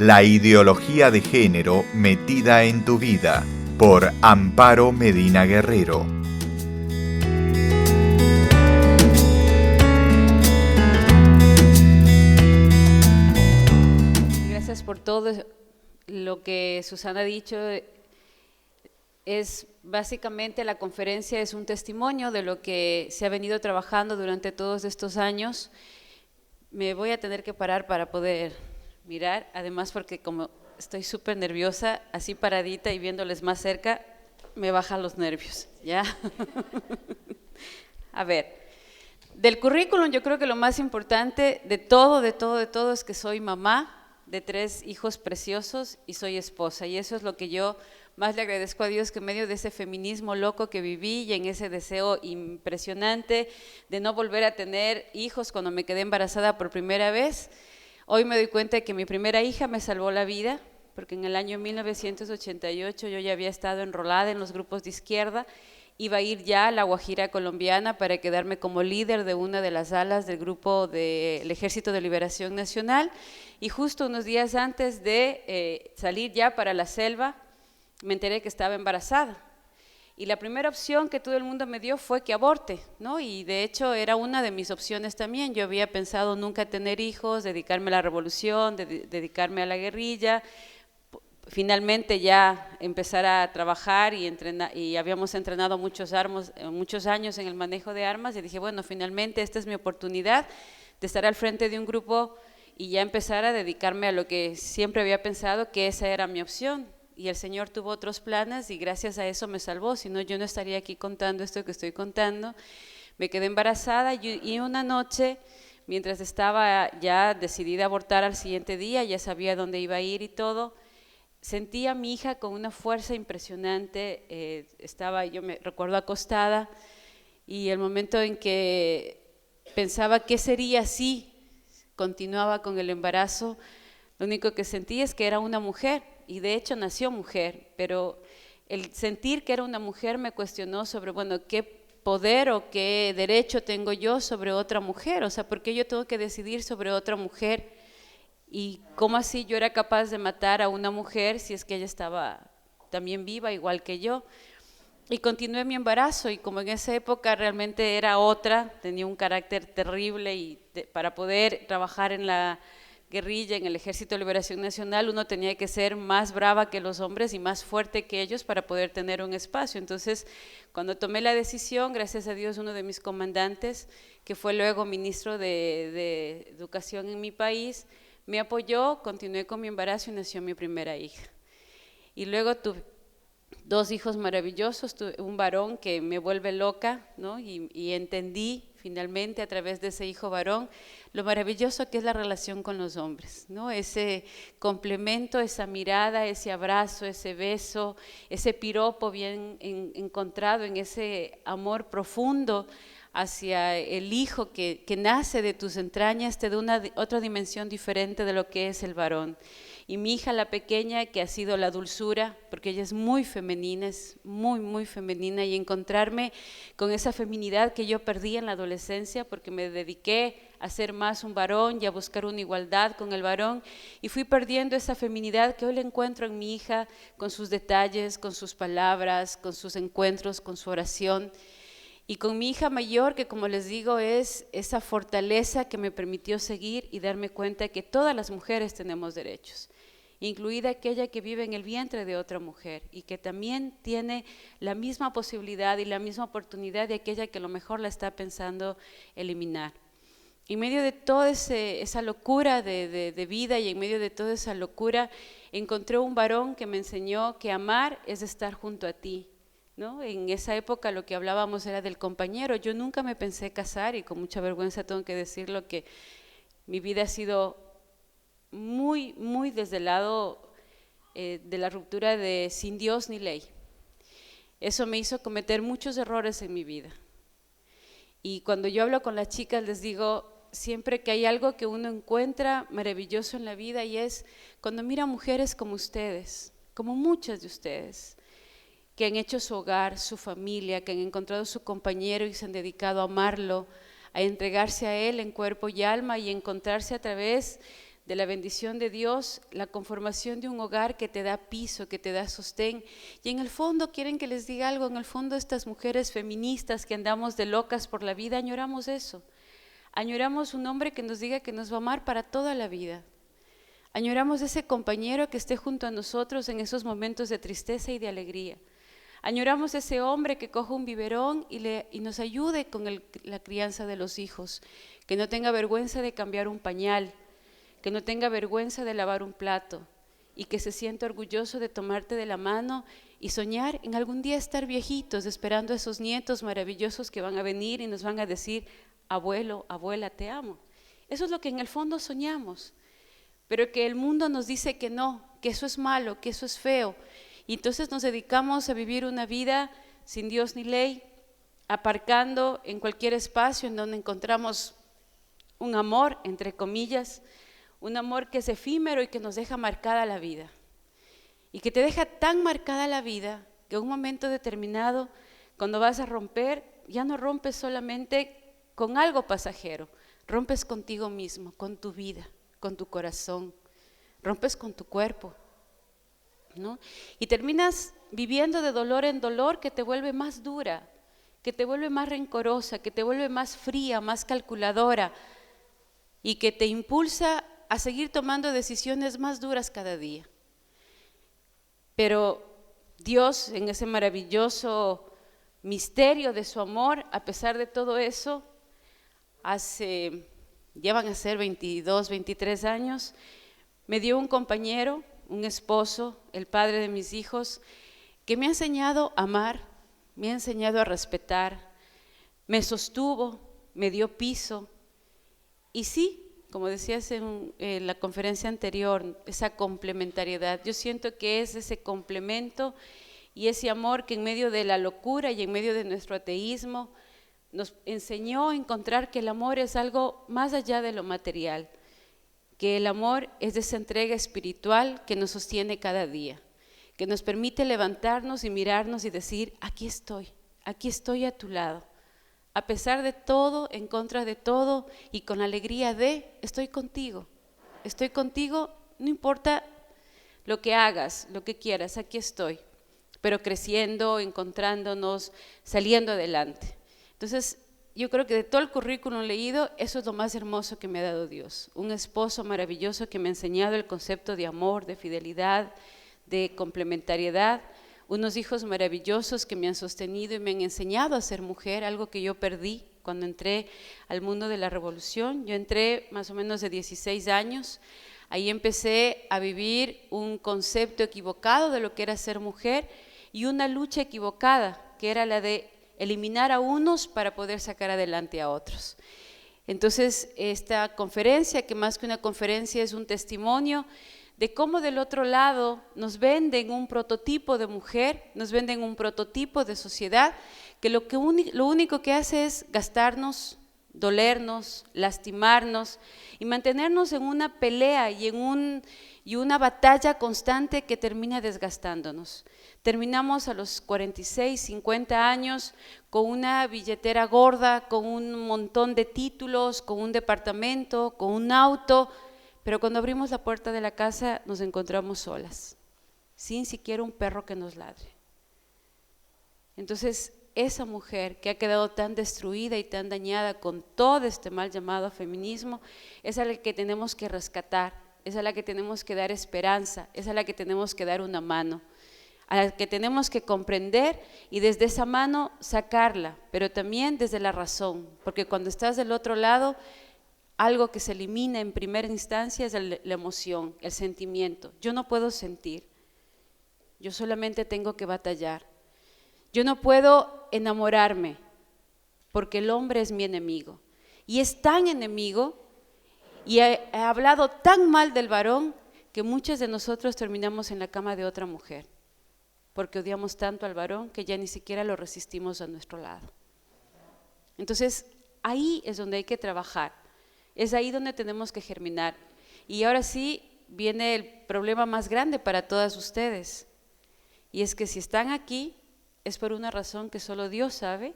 La ideología de género metida en tu vida, por Amparo Medina Guerrero. Gracias por todo lo que Susana ha dicho. Es básicamente la conferencia es un testimonio de lo que se ha venido trabajando durante todos estos años. Me voy a tener que parar para poder mirar, además porque como estoy súper nerviosa, así paradita y viéndoles más cerca, me bajan los nervios, ¿ya? A ver, del currículum yo creo que lo más importante de todo es que soy mamá de 3 hijos preciosos y soy esposa, y eso es lo que yo más le agradezco a Dios, que en medio de ese feminismo loco que viví y en ese deseo impresionante de no volver a tener hijos cuando me quedé embarazada por primera vez, hoy me doy cuenta de que mi primera hija me salvó la vida, porque en el año 1988 yo ya había estado enrolada en los grupos de izquierda, iba a ir ya a la Guajira colombiana para quedarme como líder de una de las alas del grupo del Ejército de Liberación Nacional, y justo unos días antes de salir ya para la selva, me enteré que estaba embarazada. Y la primera opción que todo el mundo me dio fue que aborte, ¿no? Y de hecho era una de mis opciones también. Yo había pensado nunca tener hijos, dedicarme a la revolución, dedicarme a la guerrilla, finalmente ya empezar a trabajar y habíamos entrenado muchos años en el manejo de armas, y dije, bueno, finalmente esta es mi oportunidad de estar al frente de un grupo y ya empezar a dedicarme a lo que siempre había pensado que esa era mi opción. Y el Señor tuvo otros planes y gracias a eso me salvó, si no yo no estaría aquí contando esto que estoy contando. Me quedé embarazada y una noche, mientras estaba ya decidida a abortar al siguiente día, ya sabía dónde iba a ir y todo, sentí a mi hija con una fuerza impresionante. Yo me recuerdo acostada, y el momento en que pensaba qué sería si continuaba con el embarazo, lo único que sentí es que era una mujer. Y de hecho nació mujer, pero el sentir que era una mujer me cuestionó sobre, bueno, qué poder o qué derecho tengo yo sobre otra mujer, o sea, ¿por qué yo tengo que decidir sobre otra mujer? Y cómo así yo era capaz de matar a una mujer si es que ella estaba también viva igual que yo. Y continué mi embarazo, y como en esa época realmente era otra, tenía un carácter terrible, y para poder trabajar en la guerrilla, en el Ejército de Liberación Nacional, uno tenía que ser más brava que los hombres y más fuerte que ellos para poder tener un espacio. Entonces, cuando tomé la decisión, gracias a Dios, uno de mis comandantes, que fue luego ministro de Educación en mi país, me apoyó, continué con mi embarazo y nació mi primera hija. Y luego tuve 2 hijos maravillosos, un varón que me vuelve loca, ¿no? Y entendí finalmente a través de ese hijo varón lo maravilloso que es la relación con los hombres, ¿no? Ese complemento, esa mirada, ese abrazo, ese beso, ese piropo bien encontrado en ese amor profundo hacia el hijo que nace de tus entrañas, te da otra dimensión diferente de lo que es el varón. Y mi hija, la pequeña, que ha sido la dulzura, porque ella es muy femenina, es muy, muy femenina, y encontrarme con esa feminidad que yo perdí en la adolescencia, porque me dediqué a ser más un varón y a buscar una igualdad con el varón, y fui perdiendo esa feminidad que hoy la encuentro en mi hija, con sus detalles, con sus palabras, con sus encuentros, con su oración. Y con mi hija mayor, que como les digo es esa fortaleza que me permitió seguir y darme cuenta que todas las mujeres tenemos derechos, incluida aquella que vive en el vientre de otra mujer y que también tiene la misma posibilidad y la misma oportunidad de aquella que a lo mejor la está pensando eliminar. En medio de toda esa locura de vida y en medio de toda esa locura, encontré un varón que me enseñó que amar es estar junto a ti, ¿no? En esa época lo que hablábamos era del compañero. Yo nunca me pensé casar, y con mucha vergüenza tengo que decirlo, que mi vida ha sido muy, muy desde el lado de la ruptura de sin Dios ni ley. Eso me hizo cometer muchos errores en mi vida. Y cuando yo hablo con las chicas les digo siempre que hay algo que uno encuentra maravilloso en la vida, y es cuando mira mujeres como ustedes, como muchas de ustedes, que han hecho su hogar, su familia, que han encontrado su compañero y se han dedicado a amarlo, a entregarse a él en cuerpo y alma y encontrarse a través de la bendición de Dios, la conformación de un hogar que te da piso, que te da sostén. Y en el fondo, quieren que les diga algo, en el fondo estas mujeres feministas que andamos de locas por la vida, añoramos eso. Añoramos un hombre que nos diga que nos va a amar para toda la vida. Añoramos ese compañero que esté junto a nosotros en esos momentos de tristeza y de alegría. Añoramos ese hombre que coja un biberón y nos ayude con la crianza de los hijos, que no tenga vergüenza de cambiar un pañal, que no tenga vergüenza de lavar un plato y que se sienta orgulloso de tomarte de la mano y soñar en algún día estar viejitos, esperando a esos nietos maravillosos que van a venir y nos van a decir: abuelo, abuela, te amo. Eso es lo que en el fondo soñamos, pero que el mundo nos dice que no, que eso es malo, que eso es feo. Y entonces nos dedicamos a vivir una vida sin Dios ni ley, aparcando en cualquier espacio en donde encontramos un amor, entre comillas, un amor que es efímero y que nos deja marcada la vida. Y que te deja tan marcada la vida que en un momento determinado, cuando vas a romper, ya no rompes solamente con algo pasajero, rompes contigo mismo, con tu vida, con tu corazón, rompes con tu cuerpo, ¿no? Y terminas viviendo de dolor en dolor que te vuelve más dura, que te vuelve más rencorosa, que te vuelve más fría, más calculadora y que te impulsa a seguir tomando decisiones más duras cada día. Pero Dios, en ese maravilloso misterio de su amor, a pesar de todo eso, ya van a ser 22, 23 años, me dio un compañero, un esposo, el padre de mis hijos, que me ha enseñado a amar, me ha enseñado a respetar, me sostuvo, me dio piso. Y sí, como decías en la conferencia anterior, esa complementariedad, yo siento que es ese complemento y ese amor que en medio de la locura y en medio de nuestro ateísmo nos enseñó a encontrar que el amor es algo más allá de lo material, que el amor es esa entrega espiritual que nos sostiene cada día, que nos permite levantarnos y mirarnos y decir: aquí estoy a tu lado, a pesar de todo, en contra de todo y con alegría estoy contigo, no importa lo que hagas, lo que quieras, aquí estoy, pero creciendo, encontrándonos, saliendo adelante. Entonces, yo creo que de todo el currículum leído, eso es lo más hermoso que me ha dado Dios. Un esposo maravilloso que me ha enseñado el concepto de amor, de fidelidad, de complementariedad. Unos hijos maravillosos que me han sostenido y me han enseñado a ser mujer, algo que yo perdí cuando entré al mundo de la revolución. Yo entré más o menos de 16 años. Ahí empecé a vivir un concepto equivocado de lo que era ser mujer y una lucha equivocada, que era la de eliminar a unos para poder sacar adelante a otros. Entonces, esta conferencia, que más que una conferencia es un testimonio de cómo del otro lado nos venden un prototipo de mujer, nos venden un prototipo de sociedad, que lo único que hace es gastarnos, dolernos, lastimarnos y mantenernos en una pelea y una batalla constante que termina desgastándonos. Terminamos a los 46, 50 años con una billetera gorda, con un montón de títulos, con un departamento, con un auto, pero cuando abrimos la puerta de la casa nos encontramos solas, sin siquiera un perro que nos ladre. Entonces, esa mujer que ha quedado tan destruida y tan dañada con todo este mal llamado feminismo, es a la que tenemos que rescatar, es a la que tenemos que dar esperanza, es a la que tenemos que dar una mano, a la que tenemos que comprender y desde esa mano sacarla, pero también desde la razón, porque cuando estás del otro lado, algo que se elimina en primera instancia es la emoción, el sentimiento. Yo no puedo sentir, yo solamente tengo que batallar. Yo no puedo enamorarme porque el hombre es mi enemigo y es tan enemigo y ha hablado tan mal del varón que muchos de nosotros terminamos en la cama de otra mujer porque odiamos tanto al varón que ya ni siquiera lo resistimos a nuestro lado. Entonces, ahí es donde hay que trabajar, es ahí donde tenemos que germinar. Y ahora sí viene el problema más grande para todas ustedes, y es que si están aquí, es por una razón que solo Dios sabe,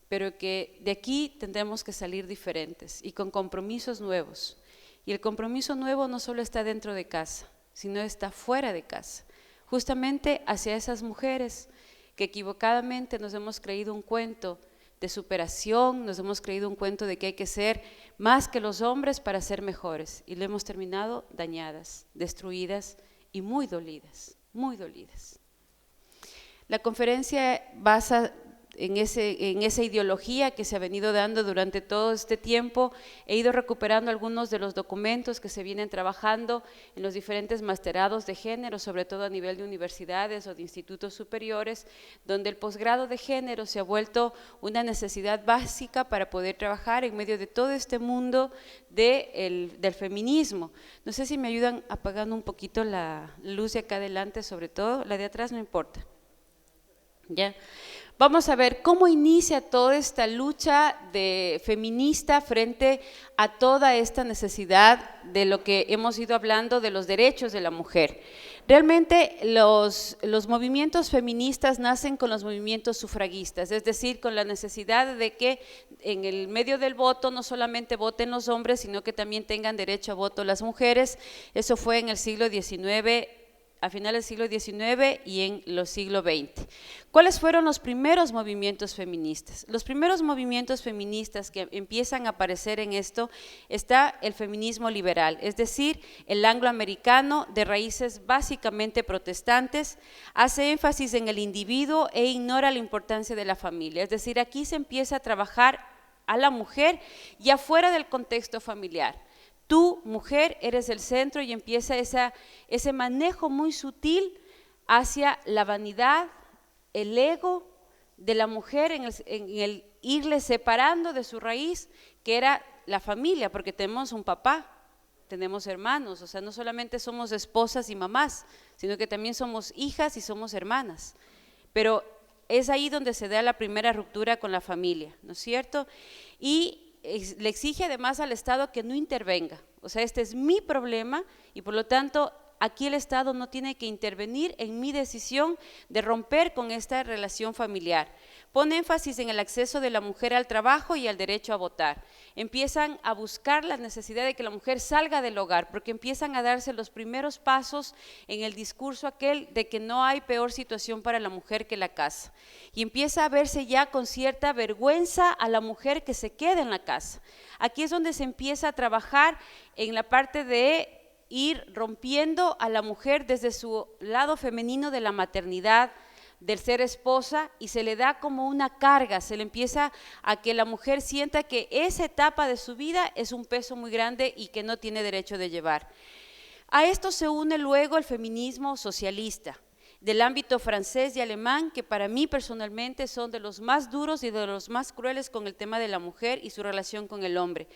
pero que de aquí tendremos que salir diferentes y con compromisos nuevos. Y el compromiso nuevo no solo está dentro de casa, sino está fuera de casa, justamente hacia esas mujeres que equivocadamente nos hemos creído un cuento de superación, nos hemos creído un cuento de que hay que ser más que los hombres para ser mejores, y lo hemos terminado dañadas, destruidas y muy dolidas, muy dolidas. La conferencia basa en esa ideología que se ha venido dando durante todo este tiempo. He ido recuperando algunos de los documentos que se vienen trabajando en los diferentes masterados de género, sobre todo a nivel de universidades o de institutos superiores, donde el posgrado de género se ha vuelto una necesidad básica para poder trabajar en medio de todo este mundo del feminismo. No sé si me ayudan apagando un poquito la luz de acá adelante, sobre todo, la de atrás no importa. ¿Ya? Vamos a ver cómo inicia toda esta lucha feminista frente a toda esta necesidad de lo que hemos ido hablando de los derechos de la mujer. Realmente los movimientos feministas nacen con los movimientos sufragistas, es decir, con la necesidad de que en el medio del voto no solamente voten los hombres, sino que también tengan derecho a voto las mujeres. Eso fue en el siglo XIX, a finales del siglo XIX y en los siglos XX. ¿Cuáles fueron los primeros movimientos feministas? Los primeros movimientos feministas que empiezan a aparecer en esto está el feminismo liberal, es decir, el angloamericano de raíces básicamente protestantes, hace énfasis en el individuo e ignora la importancia de la familia, es decir, aquí se empieza a trabajar a la mujer ya fuera del contexto familiar. Tú, mujer, eres el centro, y empieza ese manejo muy sutil hacia la vanidad, el ego de la mujer en el irle separando de su raíz, que era la familia, porque tenemos un papá, tenemos hermanos, o sea, no solamente somos esposas y mamás, sino que también somos hijas y somos hermanas. Pero es ahí donde se da la primera ruptura con la familia, ¿no es cierto? Y le exige además al Estado que no intervenga, o sea, este es mi problema y por lo tanto aquí el Estado no tiene que intervenir en mi decisión de romper con esta relación familiar. Pone énfasis en el acceso de la mujer al trabajo y al derecho a votar. Empiezan a buscar la necesidad de que la mujer salga del hogar, porque empiezan a darse los primeros pasos en el discurso aquel de que no hay peor situación para la mujer que la casa. Y empieza a verse ya con cierta vergüenza a la mujer que se queda en la casa. Aquí es donde se empieza a trabajar en la parte de ir rompiendo a la mujer desde su lado femenino de la maternidad, del ser esposa, y se le da como una carga, se le empieza a que la mujer sienta que esa etapa de su vida es un peso muy grande y que no tiene derecho de llevar. A esto se une luego el feminismo socialista, del ámbito francés y alemán, que para mí personalmente son de los más duros y de los más crueles con el tema de la mujer y su relación con el hombre.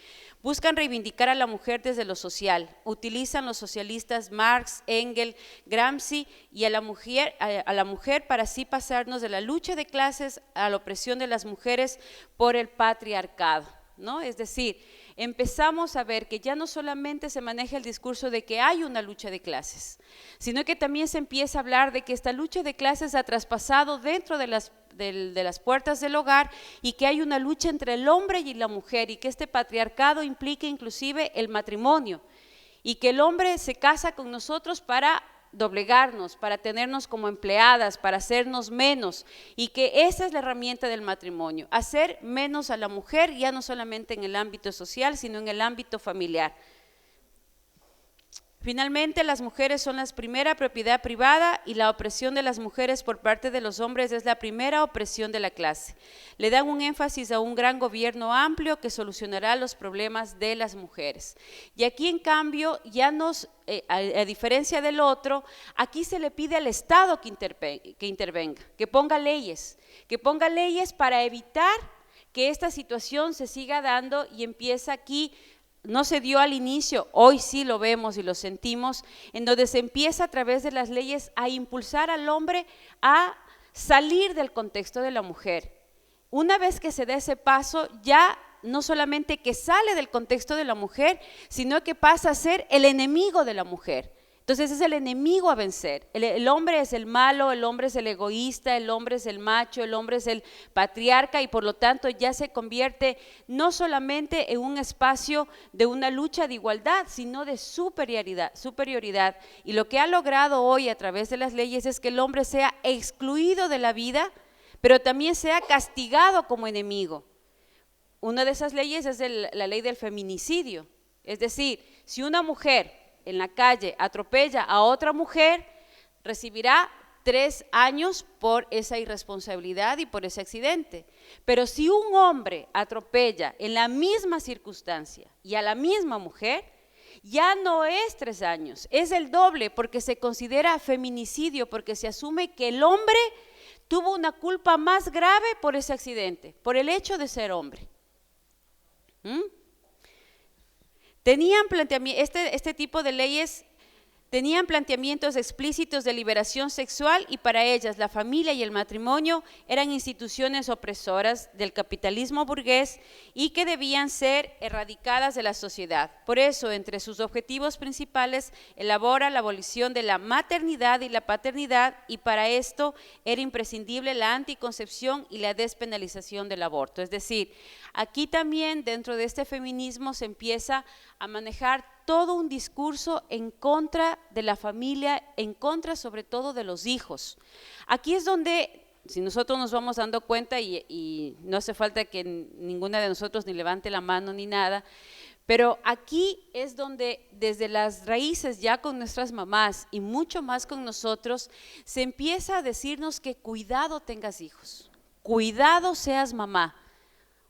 Buscan reivindicar a la mujer desde lo social, utilizan los socialistas Marx, Engels, Gramsci y a la mujer para así pasarnos de la lucha de clases a la opresión de las mujeres por el patriarcado, ¿no? Es decir, empezamos a ver que ya no solamente se maneja el discurso de que hay una lucha de clases, sino que también se empieza a hablar de que esta lucha de clases ha traspasado dentro de las puertas del hogar y que hay una lucha entre el hombre y la mujer y que este patriarcado implica inclusive el matrimonio y que el hombre se casa con nosotros para doblegarnos, para tenernos como empleadas, para hacernos menos, y que esa es la herramienta del matrimonio, hacer menos a la mujer, ya no solamente en el ámbito social, sino en el ámbito familiar. Finalmente, las mujeres son la primera propiedad privada y la opresión de las mujeres por parte de los hombres es la primera opresión de la clase. Le dan un énfasis a un gran gobierno amplio que solucionará los problemas de las mujeres. Y aquí, en cambio, ya a diferencia del otro, aquí se le pide al Estado que intervenga, que ponga leyes para evitar que esta situación se siga dando y empieza aquí. No se dio al inicio, hoy sí lo vemos y lo sentimos, en donde se empieza a través de las leyes a impulsar al hombre a salir del contexto de la mujer. Una vez que se da ese paso, ya no solamente que sale del contexto de la mujer, sino que pasa a ser el enemigo de la mujer. Entonces es el enemigo a vencer. El hombre es el malo, el hombre es el egoísta, el hombre es el macho, el hombre es el patriarca y por lo tanto ya se convierte no solamente en un espacio de una lucha de igualdad, sino de superioridad. Y lo que ha logrado hoy a través de las leyes es que el hombre sea excluido de la vida, pero también sea castigado como enemigo. Una de esas leyes es la ley del feminicidio. Es decir, si una mujer en la calle atropella a otra mujer, recibirá 3 años por esa irresponsabilidad y por ese accidente. Pero si un hombre atropella en la misma circunstancia y a la misma mujer, ya no es 3 años, es el doble porque se considera feminicidio, porque se asume que el hombre tuvo una culpa más grave por ese accidente, por el hecho de ser hombre. Tenían este tipo de leyes tenían planteamientos explícitos de liberación sexual y para ellas la familia y el matrimonio eran instituciones opresoras del capitalismo burgués y que debían ser erradicadas de la sociedad. Por eso, entre sus objetivos principales, elabora la abolición de la maternidad y la paternidad y para esto era imprescindible la anticoncepción y la despenalización del aborto. Es decir, aquí también dentro de este feminismo se empieza a manejar todo un discurso en contra de la familia, en contra sobre todo de los hijos. Aquí es donde, si nosotros nos vamos dando cuenta y no hace falta que ninguna de nosotros ni levante la mano ni nada, pero aquí es donde desde las raíces ya con nuestras mamás y mucho más con nosotros, se empieza a decirnos que cuidado tengas hijos, cuidado seas mamá.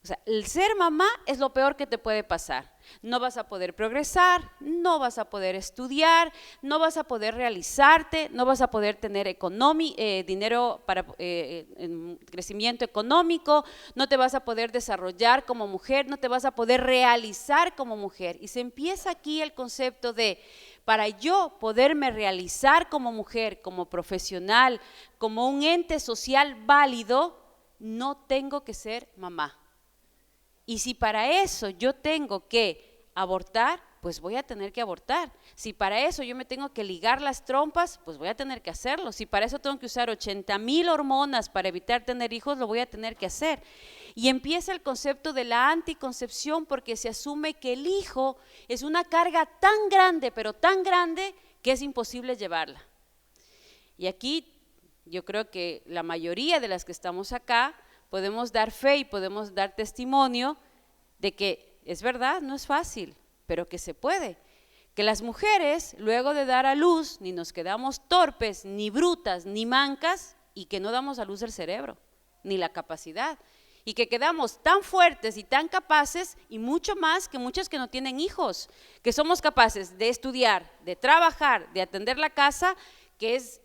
O sea, el ser mamá es lo peor que te puede pasar. No vas a poder progresar, no vas a poder estudiar, no vas a poder realizarte, no vas a poder tener dinero para crecimiento económico, no te vas a poder desarrollar como mujer, no te vas a poder realizar como mujer. Y se empieza aquí el concepto de, para yo poderme realizar como mujer, como profesional, como un ente social válido, no tengo que ser mamá. Y si para eso yo tengo que abortar, pues voy a tener que abortar. Si para eso yo me tengo que ligar las trompas, pues voy a tener que hacerlo. Si para eso tengo que usar 80,000 hormonas para evitar tener hijos, lo voy a tener que hacer. Y empieza el concepto de la anticoncepción porque se asume que el hijo es una carga tan grande, pero tan grande, que es imposible llevarla. Y aquí yo creo que la mayoría de las que estamos acá podemos dar fe y podemos dar testimonio de que es verdad, no es fácil, pero que se puede. Que las mujeres, luego de dar a luz, ni nos quedamos torpes, ni brutas, ni mancas, y que no damos a luz el cerebro, ni la capacidad. Y que quedamos tan fuertes y tan capaces, y mucho más que muchas que no tienen hijos, que somos capaces de estudiar, de trabajar, de atender la casa, que es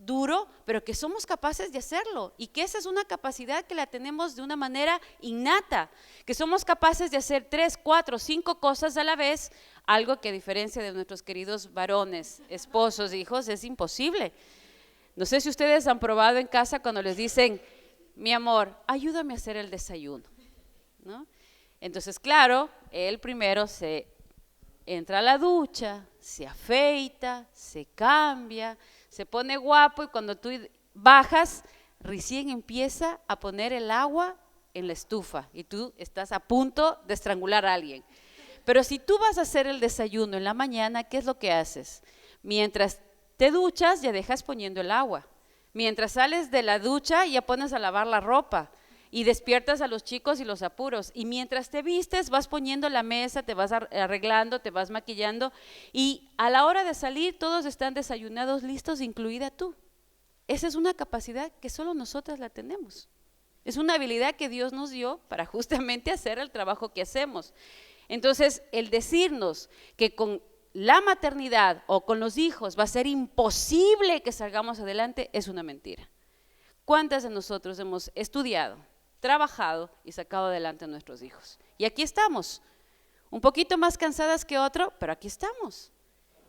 duro, pero que somos capaces de hacerlo y que esa es una capacidad que la tenemos de una manera innata, que somos capaces de hacer 3, 4, 5 cosas a la vez, algo que a diferencia de nuestros queridos varones, esposos, hijos, es imposible. No sé si ustedes han probado en casa cuando les dicen, mi amor, ayúdame a hacer el desayuno, ¿no? Entonces, claro, él primero se entra a la ducha, se afeita, se cambia, se pone guapo y cuando tú bajas, recién empieza a poner el agua en la estufa y tú estás a punto de estrangular a alguien. Pero si tú vas a hacer el desayuno en la mañana, ¿qué es lo que haces? Mientras te duchas, ya dejas poniendo el agua. Mientras sales de la ducha, ya pones a lavar la ropa y despiertas a los chicos y los apuros. Y mientras te vistes, vas poniendo la mesa, te vas arreglando, te vas maquillando y a la hora de salir todos están desayunados, listos, incluida tú. Esa es una capacidad que solo nosotras la tenemos. Es una habilidad que Dios nos dio para justamente hacer el trabajo que hacemos. Entonces, el decirnos que con la maternidad o con los hijos va a ser imposible que salgamos adelante es una mentira. ¿Cuántas de nosotros hemos estudiado, trabajado y sacado adelante a nuestros hijos? Y aquí estamos, un poquito más cansadas que otro, pero aquí estamos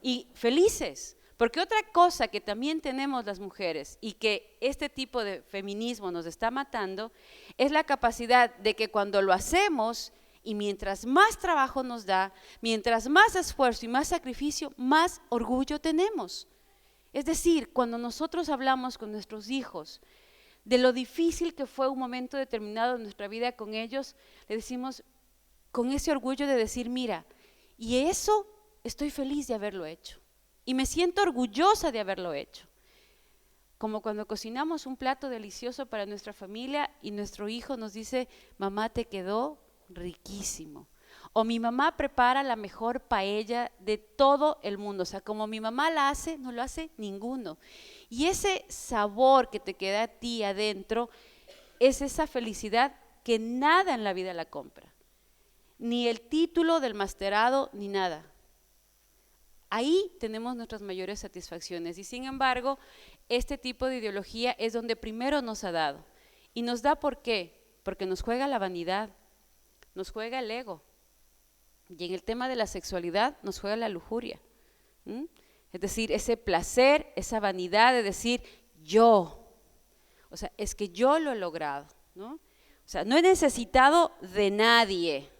y felices, porque otra cosa que también tenemos las mujeres y que este tipo de feminismo nos está matando es la capacidad de que cuando lo hacemos Y mientras más trabajo nos da, mientras más esfuerzo y más sacrificio, más orgullo tenemos. Es decir, cuando nosotros hablamos con nuestros hijos de lo difícil que fue un momento determinado en nuestra vida con ellos, le decimos con ese orgullo de decir, mira, y eso estoy feliz de haberlo hecho. Y me siento orgullosa de haberlo hecho. Como cuando cocinamos un plato delicioso para nuestra familia y nuestro hijo nos dice, mamá, te quedó riquísimo. O mi mamá prepara la mejor paella de todo el mundo. O sea, como mi mamá la hace, no lo hace ninguno. Y ese sabor que te queda a ti adentro es esa felicidad que nada en la vida la compra. Ni el título del masterado, ni nada. Ahí tenemos nuestras mayores satisfacciones y sin embargo, este tipo de ideología es donde primero nos ha dado. Y nos da ¿por qué? Porque nos juega la vanidad, nos juega el ego. Y en el tema de la sexualidad nos juega la lujuria. Es decir, ese placer, esa vanidad de decir yo. O sea, es que yo lo he logrado, ¿no? O sea, no he necesitado de nadie.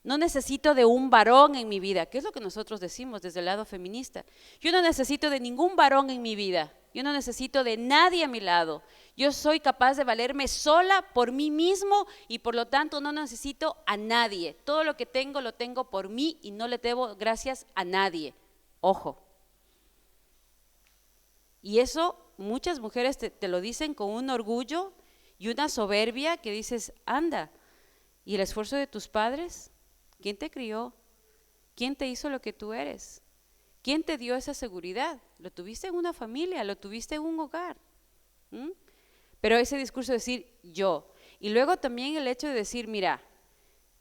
No necesito de un varón en mi vida, que es lo que nosotros decimos desde el lado feminista. Yo no necesito de ningún varón en mi vida, yo no necesito de nadie a mi lado. Yo soy capaz de valerme sola por mí mismo y por lo tanto no necesito a nadie. Todo lo que tengo lo tengo por mí y no le debo gracias a nadie. Ojo. Y eso muchas mujeres te lo dicen con un orgullo y una soberbia que dices, anda, ¿y el esfuerzo de tus padres? ¿Quién te crió? ¿Quién te hizo lo que tú eres? ¿Quién te dio esa seguridad? Lo tuviste en una familia, lo tuviste en un hogar. Pero ese discurso de decir yo. Y luego también el hecho de decir, mira,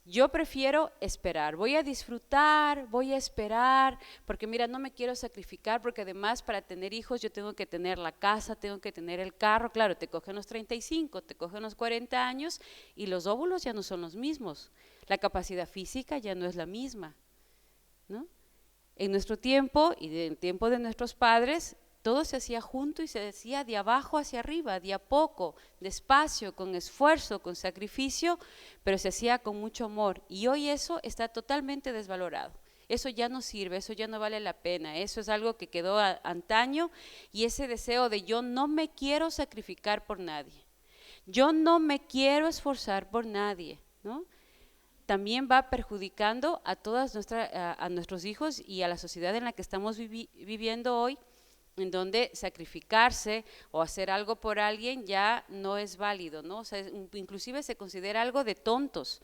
yo prefiero esperar, voy a disfrutar, voy a esperar, porque mira, no me quiero sacrificar, porque además para tener hijos yo tengo que tener la casa, tengo que tener el carro. Claro, te cogen los 35, te cogen los 40 años y los óvulos ya no son los mismos. La capacidad física ya no es la misma, ¿no? En nuestro tiempo y en el tiempo de nuestros padres, todo se hacía junto y se hacía de abajo hacia arriba, de a poco, despacio, con esfuerzo, con sacrificio, pero se hacía con mucho amor. Y hoy eso está totalmente desvalorado. Eso ya no sirve, eso ya no vale la pena, eso es algo que quedó antaño y ese deseo de yo no me quiero sacrificar por nadie, yo no me quiero esforzar por nadie, ¿no? También va perjudicando a a nuestros hijos y a la sociedad en la que estamos viviendo hoy, en donde sacrificarse o hacer algo por alguien ya no es válido, ¿no? O sea, inclusive se considera algo de tontos.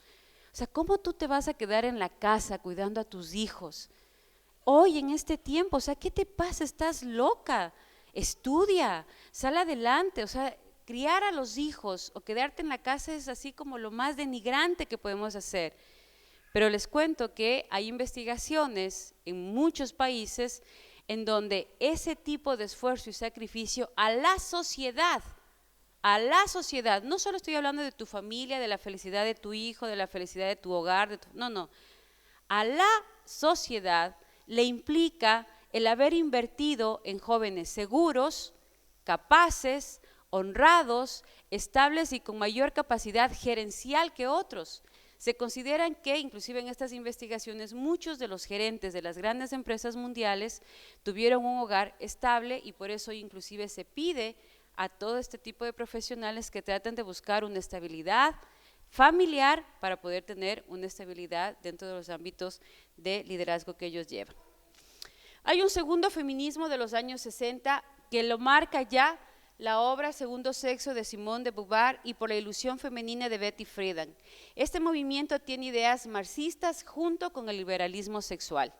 O sea, ¿cómo tú te vas a quedar en la casa cuidando a tus hijos? Hoy, en este tiempo, o sea, ¿qué te pasa? ¿Estás loca? Estudia, sal adelante, o sea, criar a los hijos o quedarte en la casa es así como lo más denigrante que podemos hacer. Pero les cuento que hay investigaciones en muchos países en donde ese tipo de esfuerzo y sacrificio a la sociedad, no solo estoy hablando de tu familia, de la felicidad de tu hijo, de la felicidad de tu hogar, no, a la sociedad le implica el haber invertido en jóvenes seguros, capaces, honrados, estables y con mayor capacidad gerencial que otros. Se consideran que, inclusive en estas investigaciones, muchos de los gerentes de las grandes empresas mundiales tuvieron un hogar estable y por eso inclusive se pide a todo este tipo de profesionales que traten de buscar una estabilidad familiar para poder tener una estabilidad dentro de los ámbitos de liderazgo que ellos llevan. Hay un segundo feminismo de los años 60 que lo marca ya la obra Segundo Sexo de Simone de Beauvoir y Por la ilusión femenina de Betty Friedan. Este movimiento tiene ideas marxistas junto con el liberalismo sexual.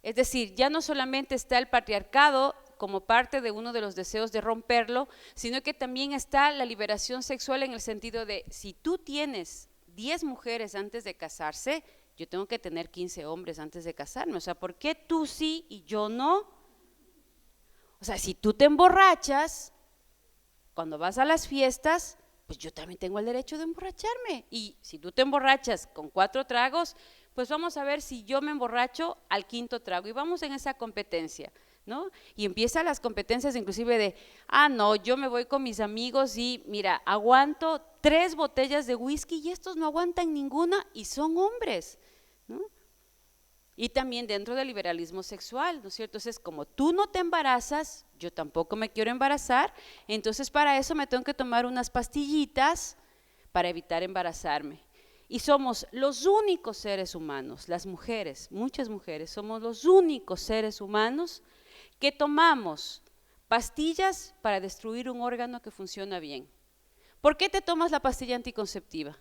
Es decir, ya no solamente está el patriarcado como parte de uno de los deseos de romperlo, sino que también está la liberación sexual en el sentido de si tú tienes 10 mujeres antes de casarse, yo tengo que tener 15 hombres antes de casarme. O sea, ¿por qué tú sí y yo no? O sea, si tú te emborrachas, cuando vas a las fiestas, pues yo también tengo el derecho de emborracharme. Y si tú te emborrachas con 4 tragos, pues vamos a ver si yo me emborracho al 5.º trago. Y vamos en esa competencia. ¿no? Y empiezan las competencias inclusive de, no, yo me voy con mis amigos y mira, aguanto 3 botellas de whisky y estos no aguantan ninguna y son hombres, ¿no? Y también dentro del liberalismo sexual, ¿no es cierto? Entonces, como tú no te embarazas, yo tampoco me quiero embarazar, entonces para eso me tengo que tomar unas pastillitas para evitar embarazarme. Y somos los únicos seres humanos, las mujeres, muchas mujeres, somos los únicos seres humanos que tomamos pastillas para destruir un órgano que funciona bien. ¿Por qué te tomas la pastilla anticonceptiva?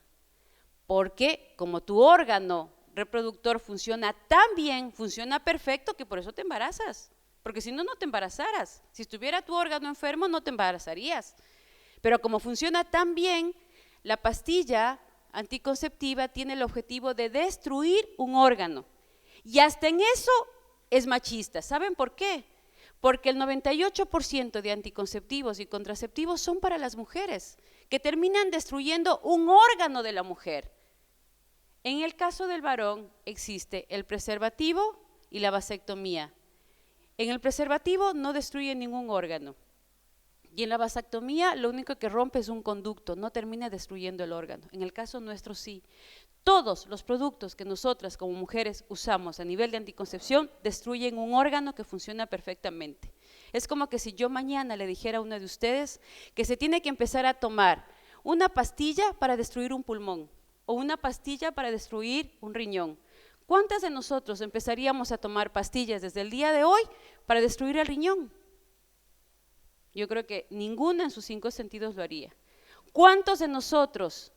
Porque como tu órgano reproductor funciona tan bien, funciona perfecto, que por eso te embarazas. Porque si no, no te embarazaras. Si estuviera tu órgano enfermo, no te embarazarías. Pero como funciona tan bien, la pastilla anticonceptiva tiene el objetivo de destruir un órgano. Y hasta en eso es machista. ¿Saben por qué? Porque el 98% de anticonceptivos y contraceptivos son para las mujeres, que terminan destruyendo un órgano de la mujer. En el caso del varón existe el preservativo y la vasectomía. En el preservativo no destruye ningún órgano. Y en la vasectomía lo único que rompe es un conducto, no termina destruyendo el órgano. En el caso nuestro sí. Todos los productos que nosotras como mujeres usamos a nivel de anticoncepción destruyen un órgano que funciona perfectamente. Es como que si yo mañana le dijera a una de ustedes que se tiene que empezar a tomar una pastilla para destruir un pulmón o una pastilla para destruir un riñón. ¿Cuántas de nosotros empezaríamos a tomar pastillas desde el día de hoy para destruir el riñón? Yo creo que ninguna en sus 5 sentidos lo haría. ¿Cuántos de nosotros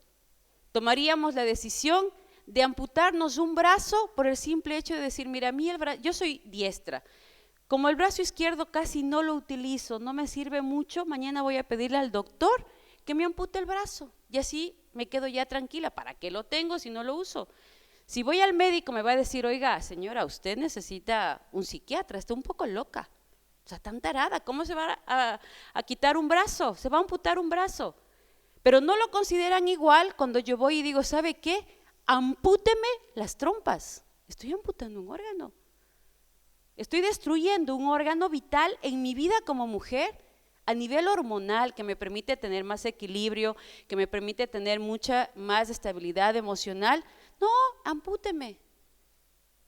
tomaríamos la decisión de amputarnos un brazo por el simple hecho de decir, mira, a mí yo soy diestra, como el brazo izquierdo casi no lo utilizo, no me sirve mucho, mañana voy a pedirle al doctor que me ampute el brazo y así me quedo ya tranquila, ¿para qué lo tengo si no lo uso? Si voy al médico me va a decir, oiga, señora, usted necesita un psiquiatra, está un poco loca. O sea, tan tarada, ¿cómo se va a quitar un brazo? Se va a amputar un brazo. Pero no lo consideran igual cuando yo voy y digo, ¿sabe qué? Ampúteme las trompas. Estoy amputando un órgano. Estoy destruyendo un órgano vital en mi vida como mujer a nivel hormonal que me permite tener más equilibrio, que me permite tener mucha más estabilidad emocional. No, ampúteme.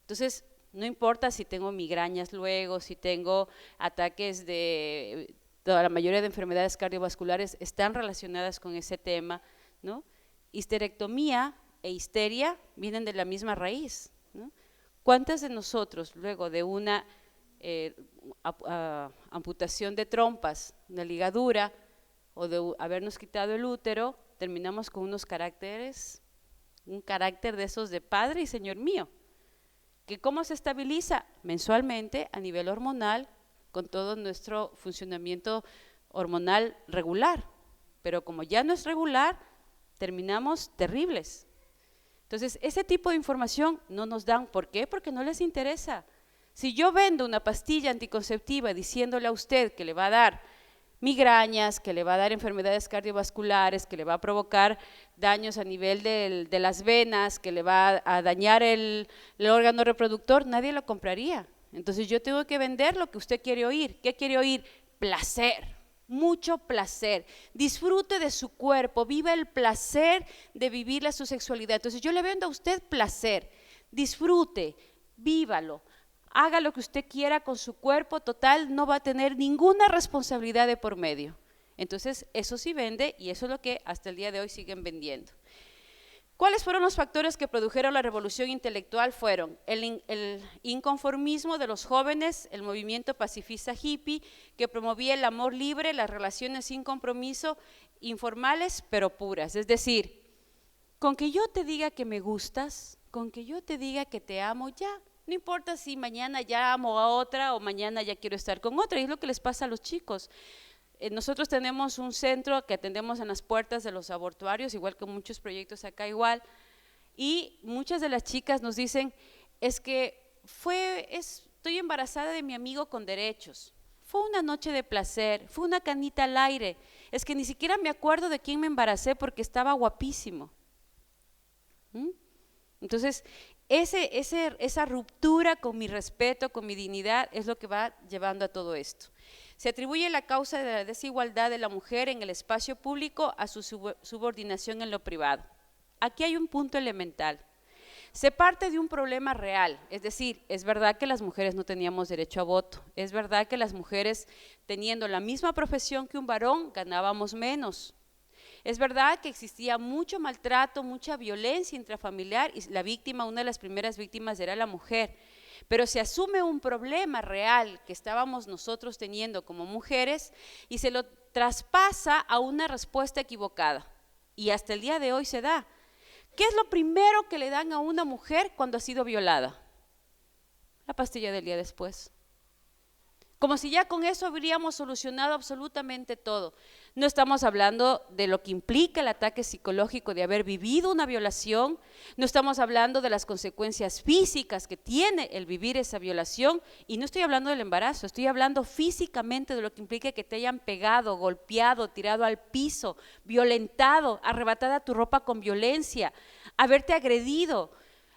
Entonces, no importa si tengo migrañas luego, si tengo ataques de, la mayoría de enfermedades cardiovasculares están relacionadas con ese tema, ¿no? Histerectomía e histeria vienen de la misma raíz, ¿no? ¿Cuántas de nosotros luego de una amputación de trompas, una ligadura o de habernos quitado el útero, terminamos con unos caracteres, un carácter de esos de padre y señor mío? ¿Que cómo se estabiliza? Mensualmente a nivel hormonal, con todo nuestro funcionamiento hormonal regular, pero como ya no es regular, terminamos terribles. Entonces, ese tipo de información no nos dan. ¿Por qué? Porque no les interesa. Si yo vendo una pastilla anticonceptiva diciéndole a usted que le va a dar migrañas, que le va a dar enfermedades cardiovasculares, que le va a provocar daños a nivel de las venas, que le va a dañar el órgano reproductor, nadie lo compraría. Entonces yo tengo que vender lo que usted quiere oír. ¿Qué quiere oír? Placer, mucho placer. Disfrute de su cuerpo, viva el placer de vivir su sexualidad. Entonces yo le vendo a usted placer, disfrute, vívalo. Haga lo que usted quiera con su cuerpo, total, no va a tener ninguna responsabilidad de por medio. Entonces, eso sí vende y eso es lo que hasta el día de hoy siguen vendiendo. ¿Cuáles fueron los factores que produjeron la revolución intelectual? Fueron el inconformismo de los jóvenes, el movimiento pacifista hippie, que promovía el amor libre, las relaciones sin compromiso, informales pero puras. Es decir, con que yo te diga que me gustas, con que yo te diga que te amo, ya. No importa si mañana ya amo a otra o mañana ya quiero estar con otra, y es lo que les pasa a los chicos. Nosotros tenemos un centro que atendemos en las puertas de los abortuarios, igual que muchos proyectos acá igual, y muchas de las chicas nos dicen, es que estoy embarazada de mi amigo con derechos, fue una noche de placer, fue una canita al aire, es que ni siquiera me acuerdo de quién me embaracé porque estaba guapísimo. Entonces, esa ruptura con mi respeto, con mi dignidad, es lo que va llevando a todo esto. Se atribuye la causa de la desigualdad de la mujer en el espacio público a su subordinación en lo privado. Aquí hay un punto elemental. Se parte de un problema real, es decir, es verdad que las mujeres no teníamos derecho a voto, es verdad que las mujeres teniendo la misma profesión que un varón ganábamos menos, es verdad que existía mucho maltrato, mucha violencia intrafamiliar y la víctima, una de las primeras víctimas era la mujer, pero se asume un problema real que estábamos nosotros teniendo como mujeres y se lo traspasa a una respuesta equivocada y hasta el día de hoy se da. ¿Qué es lo primero que le dan a una mujer cuando ha sido violada? La pastilla del día después. Como si ya con eso habríamos solucionado absolutamente todo. No estamos hablando de lo que implica el ataque psicológico de haber vivido una violación, no estamos hablando de las consecuencias físicas que tiene el vivir esa violación, y no estoy hablando del embarazo, estoy hablando físicamente de lo que implica que te hayan pegado, golpeado, tirado al piso, violentado, arrebatada tu ropa con violencia, haberte agredido.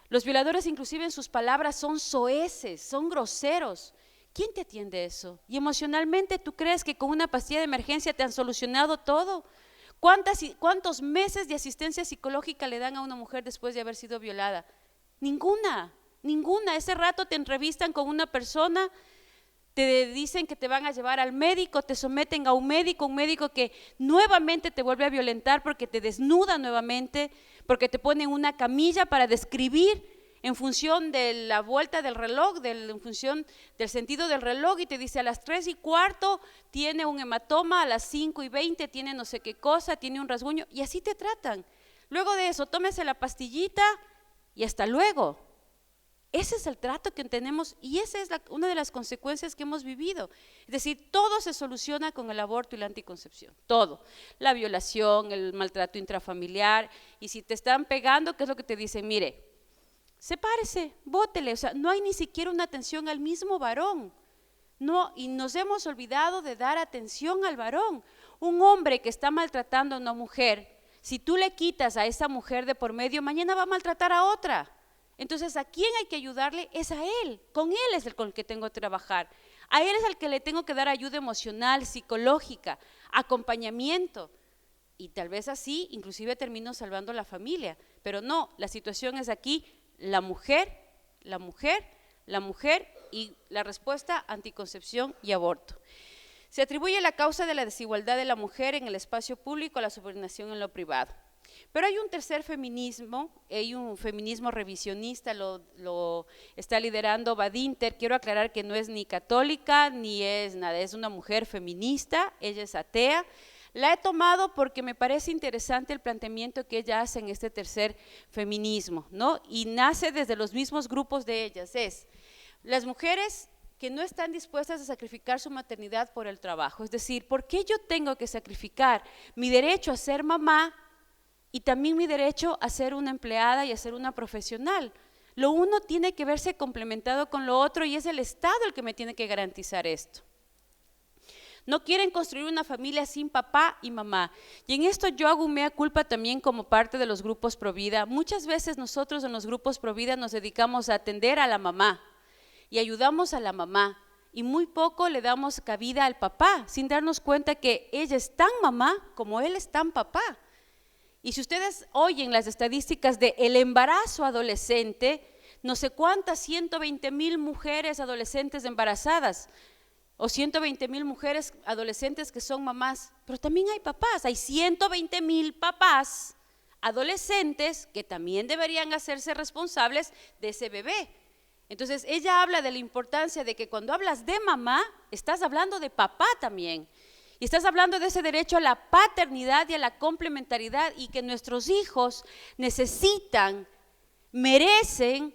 Los violadores inclusive en sus palabras son soeces, son groseros. ¿Quién te atiende eso? Y emocionalmente, ¿tú crees que con una pastilla de emergencia te han solucionado todo? ¿Cuántos meses de asistencia psicológica le dan a una mujer después de haber sido violada? Ninguna. Ese rato te entrevistan con una persona, te dicen que te van a llevar al médico, te someten a un médico que nuevamente te vuelve a violentar porque te desnuda nuevamente, porque te pone en una camilla para describir en función de la vuelta del reloj, en función del sentido del reloj, y te dice a las 3:15 tiene un hematoma, a las 5:20 tiene no sé qué cosa, tiene un rasguño, y así te tratan. Luego de eso, tómese la pastillita y hasta luego. Ese es el trato que tenemos y esa es una de las consecuencias que hemos vivido. Es decir, todo se soluciona con el aborto y la anticoncepción, todo. La violación, el maltrato intrafamiliar, y si te están pegando, ¿qué es lo que te dicen? Mire, sepárese, bótele, o sea, no hay ni siquiera una atención al mismo varón. No, y nos hemos olvidado de dar atención al varón. Un hombre que está maltratando a una mujer, si tú le quitas a esa mujer de por medio, mañana va a maltratar a otra. Entonces, ¿a quién hay que ayudarle? Es a él, con él es el con el que tengo que trabajar. A él es al que le tengo que dar ayuda emocional, psicológica, acompañamiento. Y tal vez así, inclusive termino salvando la familia. Pero no, la situación es aquí, la mujer y la respuesta anticoncepción y aborto. Se atribuye la causa de la desigualdad de la mujer en el espacio público a la subordinación en lo privado. Pero hay un tercer feminismo, hay un feminismo revisionista, lo está liderando Badinter. Quiero aclarar que no es ni católica ni es nada, es una mujer feminista, ella es atea. La he tomado porque me parece interesante el planteamiento que ella hace en este tercer feminismo, ¿no? Y nace desde los mismos grupos de ellas, es las mujeres que no están dispuestas a sacrificar su maternidad por el trabajo, es decir, ¿por qué yo tengo que sacrificar mi derecho a ser mamá y también mi derecho a ser una empleada y a ser una profesional? Lo uno tiene que verse complementado con lo otro y es el Estado el que me tiene que garantizar esto. No quieren construir una familia sin papá y mamá. Y en esto yo hago un mea culpa también como parte de los grupos Provida. Muchas veces nosotros en los grupos Provida nos dedicamos a atender a la mamá y ayudamos a la mamá y muy poco le damos cabida al papá, sin darnos cuenta que ella es tan mamá como él es tan papá. Y si ustedes oyen las estadísticas del embarazo adolescente, no sé cuántas 120,000 mujeres adolescentes embarazadas, o 120,000 mujeres adolescentes que son mamás, pero también hay papás, hay 120,000 papás adolescentes que también deberían hacerse responsables de ese bebé. Entonces ella habla de la importancia de que cuando hablas de mamá, estás hablando de papá también, y estás hablando de ese derecho a la paternidad y a la complementariedad, y que nuestros hijos necesitan, merecen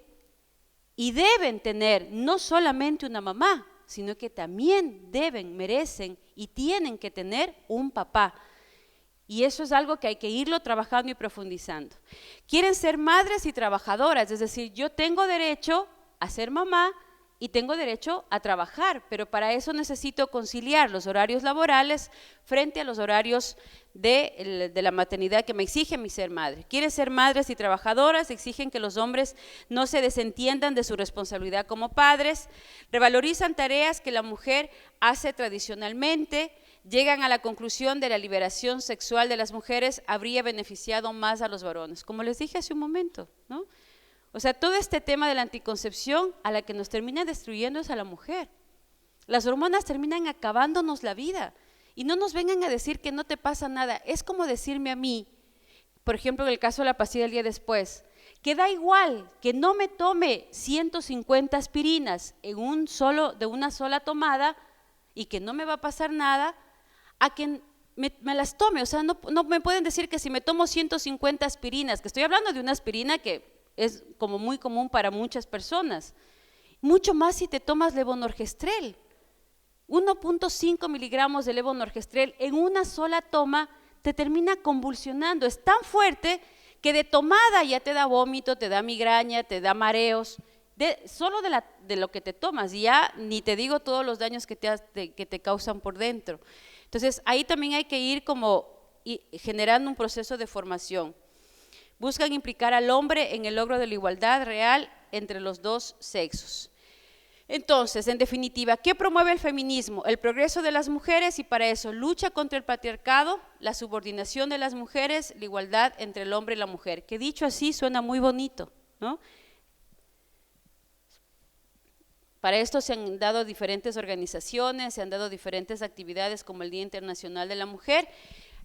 y deben tener no solamente una mamá, sino que también deben, merecen y tienen que tener un papá. Y eso es algo que hay que irlo trabajando y profundizando. Quieren ser madres y trabajadoras, es decir, yo tengo derecho a ser mamá y tengo derecho a trabajar, pero para eso necesito conciliar los horarios laborales frente a los horarios de la maternidad que me exige mi ser madre. Quieren ser madres y trabajadoras, exigen que los hombres no se desentiendan de su responsabilidad como padres, revalorizan tareas que la mujer hace tradicionalmente, llegan a la conclusión de la liberación sexual de las mujeres habría beneficiado más a los varones, como les dije hace un momento, ¿no? O sea, todo este tema de la anticoncepción a la que nos termina destruyendo es a la mujer. Las hormonas terminan acabándonos la vida y no nos vengan a decir que no te pasa nada. Es como decirme a mí, por ejemplo, en el caso de la pastilla del día después, que da igual que no me tome 150 aspirinas de una sola tomada y que no me va a pasar nada, a que me las tome. O sea, no me pueden decir que si me tomo 150 aspirinas, que estoy hablando de una aspirina que es como muy común para muchas personas, mucho más si te tomas levonorgestrel, 1.5 miligramos de levonorgestrel en una sola toma te termina convulsionando, es tan fuerte que de tomada ya te da vómito, te da migraña, te da mareos, solo de lo que te tomas, y ya ni te digo todos los daños que te causan por dentro. Entonces ahí también hay que ir como generando un proceso de formación. Buscan implicar al hombre en el logro de la igualdad real entre los dos sexos. Entonces, en definitiva, ¿qué promueve el feminismo? El progreso de las mujeres, y para eso lucha contra el patriarcado, la subordinación de las mujeres, la igualdad entre el hombre y la mujer, que dicho así suena muy bonito, ¿no? Para esto se han dado diferentes organizaciones, se han dado diferentes actividades como el Día Internacional de la Mujer,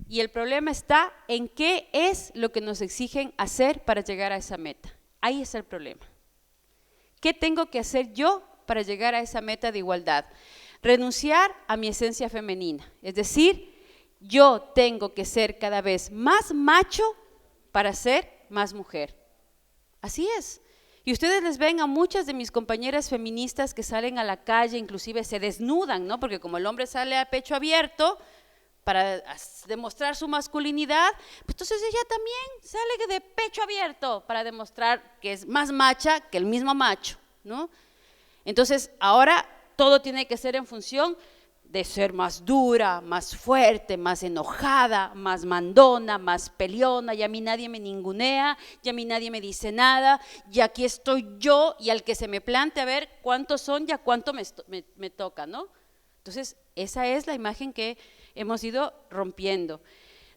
y el problema está en qué es lo que nos exigen hacer para llegar a esa meta. Ahí está el problema. ¿Qué tengo que hacer yo para llegar a esa meta de igualdad? Renunciar a mi esencia femenina, es decir, yo tengo que ser cada vez más macho para ser más mujer. Así es. Y ustedes les ven a muchas de mis compañeras feministas que salen a la calle, inclusive se desnudan, ¿no? Porque como el hombre sale a pecho abierto para demostrar su masculinidad, pues entonces ella también sale de pecho abierto para demostrar que es más macha que el mismo macho, ¿no? Entonces ahora todo tiene que ser en función de ser más dura, más fuerte, más enojada, más mandona, más peleona, y a mí nadie me ningunea, y a mí nadie me dice nada, y aquí estoy yo, y al que se me plante a ver cuántos son y a cuánto me toca, ¿no? Entonces esa es la imagen que hemos ido rompiendo.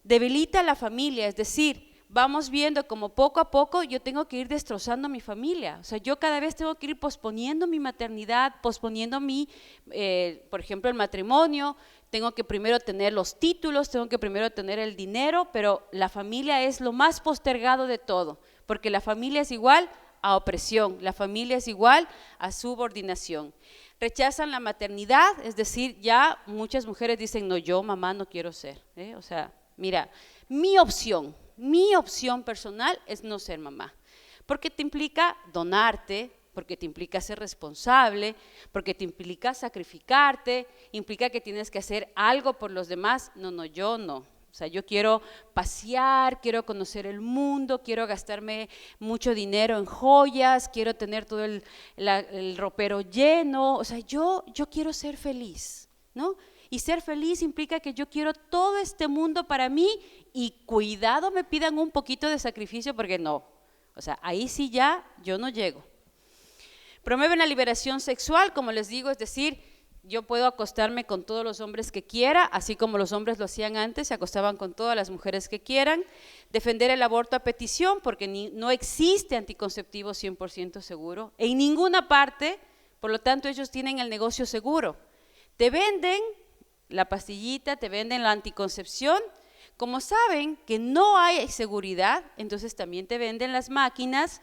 Debilita la familia, es decir, vamos viendo como poco a poco yo tengo que ir destrozando mi familia. O sea, yo cada vez tengo que ir posponiendo mi maternidad, posponiendo por ejemplo, el matrimonio. Tengo que primero tener los títulos, tengo que primero tener el dinero, pero la familia es lo más postergado de todo, porque la familia es igual a opresión, la familia es igual a subordinación. Rechazan la maternidad, es decir, ya muchas mujeres dicen, no, yo mamá no quiero ser, O sea, mira, mi opción personal es no ser mamá, porque te implica donarte, porque te implica ser responsable, porque te implica sacrificarte, implica que tienes que hacer algo por los demás. No, yo no. O sea, yo quiero pasear, quiero conocer el mundo, quiero gastarme mucho dinero en joyas, quiero tener todo el ropero lleno. O sea, yo quiero ser feliz, ¿no? Y ser feliz implica que yo quiero todo este mundo para mí y cuidado me pidan un poquito de sacrificio porque no. O sea, ahí sí ya yo no llego. Promueven la liberación sexual, como les digo, es decir, yo puedo acostarme con todos los hombres que quiera, así como los hombres lo hacían antes, se acostaban con todas las mujeres que quieran. Defender el aborto a petición, porque no existe anticonceptivo 100% seguro en ninguna parte, por lo tanto ellos tienen el negocio seguro. Te venden la pastillita, te venden la anticoncepción, como saben que no hay seguridad, entonces también te venden las máquinas,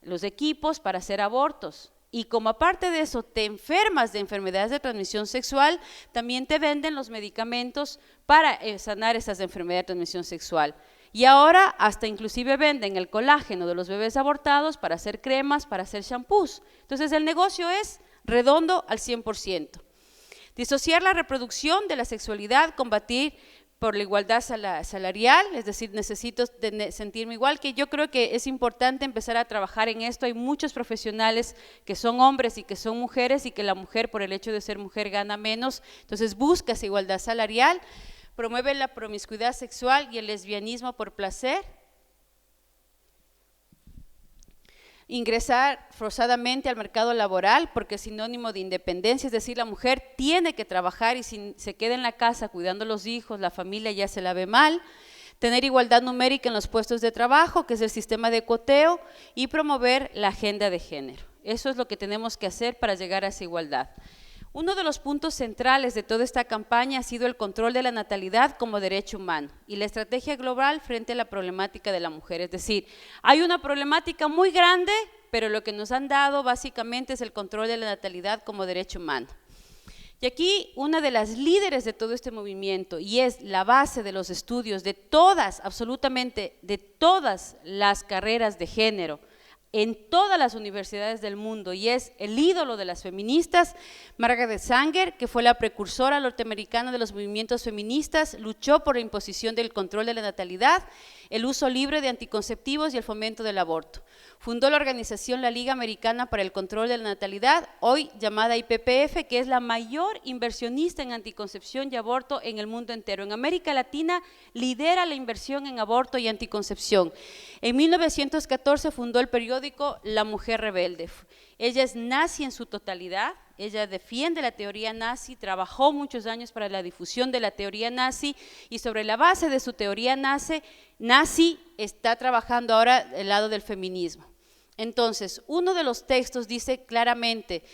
los equipos para hacer abortos. Y como aparte de eso te enfermas de enfermedades de transmisión sexual, también te venden los medicamentos para sanar esas enfermedades de transmisión sexual. Y ahora hasta inclusive venden el colágeno de los bebés abortados para hacer cremas, para hacer shampoos. Entonces el negocio es redondo al 100%. Disociar la reproducción de la sexualidad, combatir por la igualdad salarial, es decir, necesito sentirme igual, que yo creo que es importante empezar a trabajar en esto. Hay muchos profesionales que son hombres y que son mujeres y que la mujer por el hecho de ser mujer gana menos, entonces busca esa igualdad salarial, promueve la promiscuidad sexual y el lesbianismo por placer, ingresar forzadamente al mercado laboral porque es sinónimo de independencia, es decir, la mujer tiene que trabajar y si se queda en la casa cuidando a los hijos, la familia ya se la ve mal, tener igualdad numérica en los puestos de trabajo, que es el sistema de cuoteo, y promover la agenda de género. Eso es lo que tenemos que hacer para llegar a esa igualdad. Uno de los puntos centrales de toda esta campaña ha sido el control de la natalidad como derecho humano y la estrategia global frente a la problemática de la mujer. Es decir, hay una problemática muy grande, pero lo que nos han dado básicamente es el control de la natalidad como derecho humano. Y aquí una de las líderes de todo este movimiento, y es la base de los estudios de todas, absolutamente de todas las carreras de género, en todas las universidades del mundo, y es el ídolo de las feministas, Margaret Sanger, que fue la precursora norteamericana de los movimientos feministas, luchó por la imposición del control de la natalidad, el uso libre de anticonceptivos y el fomento del aborto. Fundó la organización La Liga Americana para el Control de la Natalidad, hoy llamada IPPF, que es la mayor inversionista en anticoncepción y aborto en el mundo entero. En América Latina lidera la inversión en aborto y anticoncepción. En 1914 fundó el periódico La Mujer Rebelde. Ella es nazi en su totalidad, ella defiende la teoría nazi, trabajó muchos años para la difusión de la teoría nazi y sobre la base de su teoría nazi está trabajando ahora el lado del feminismo. Entonces, uno de los textos dice claramente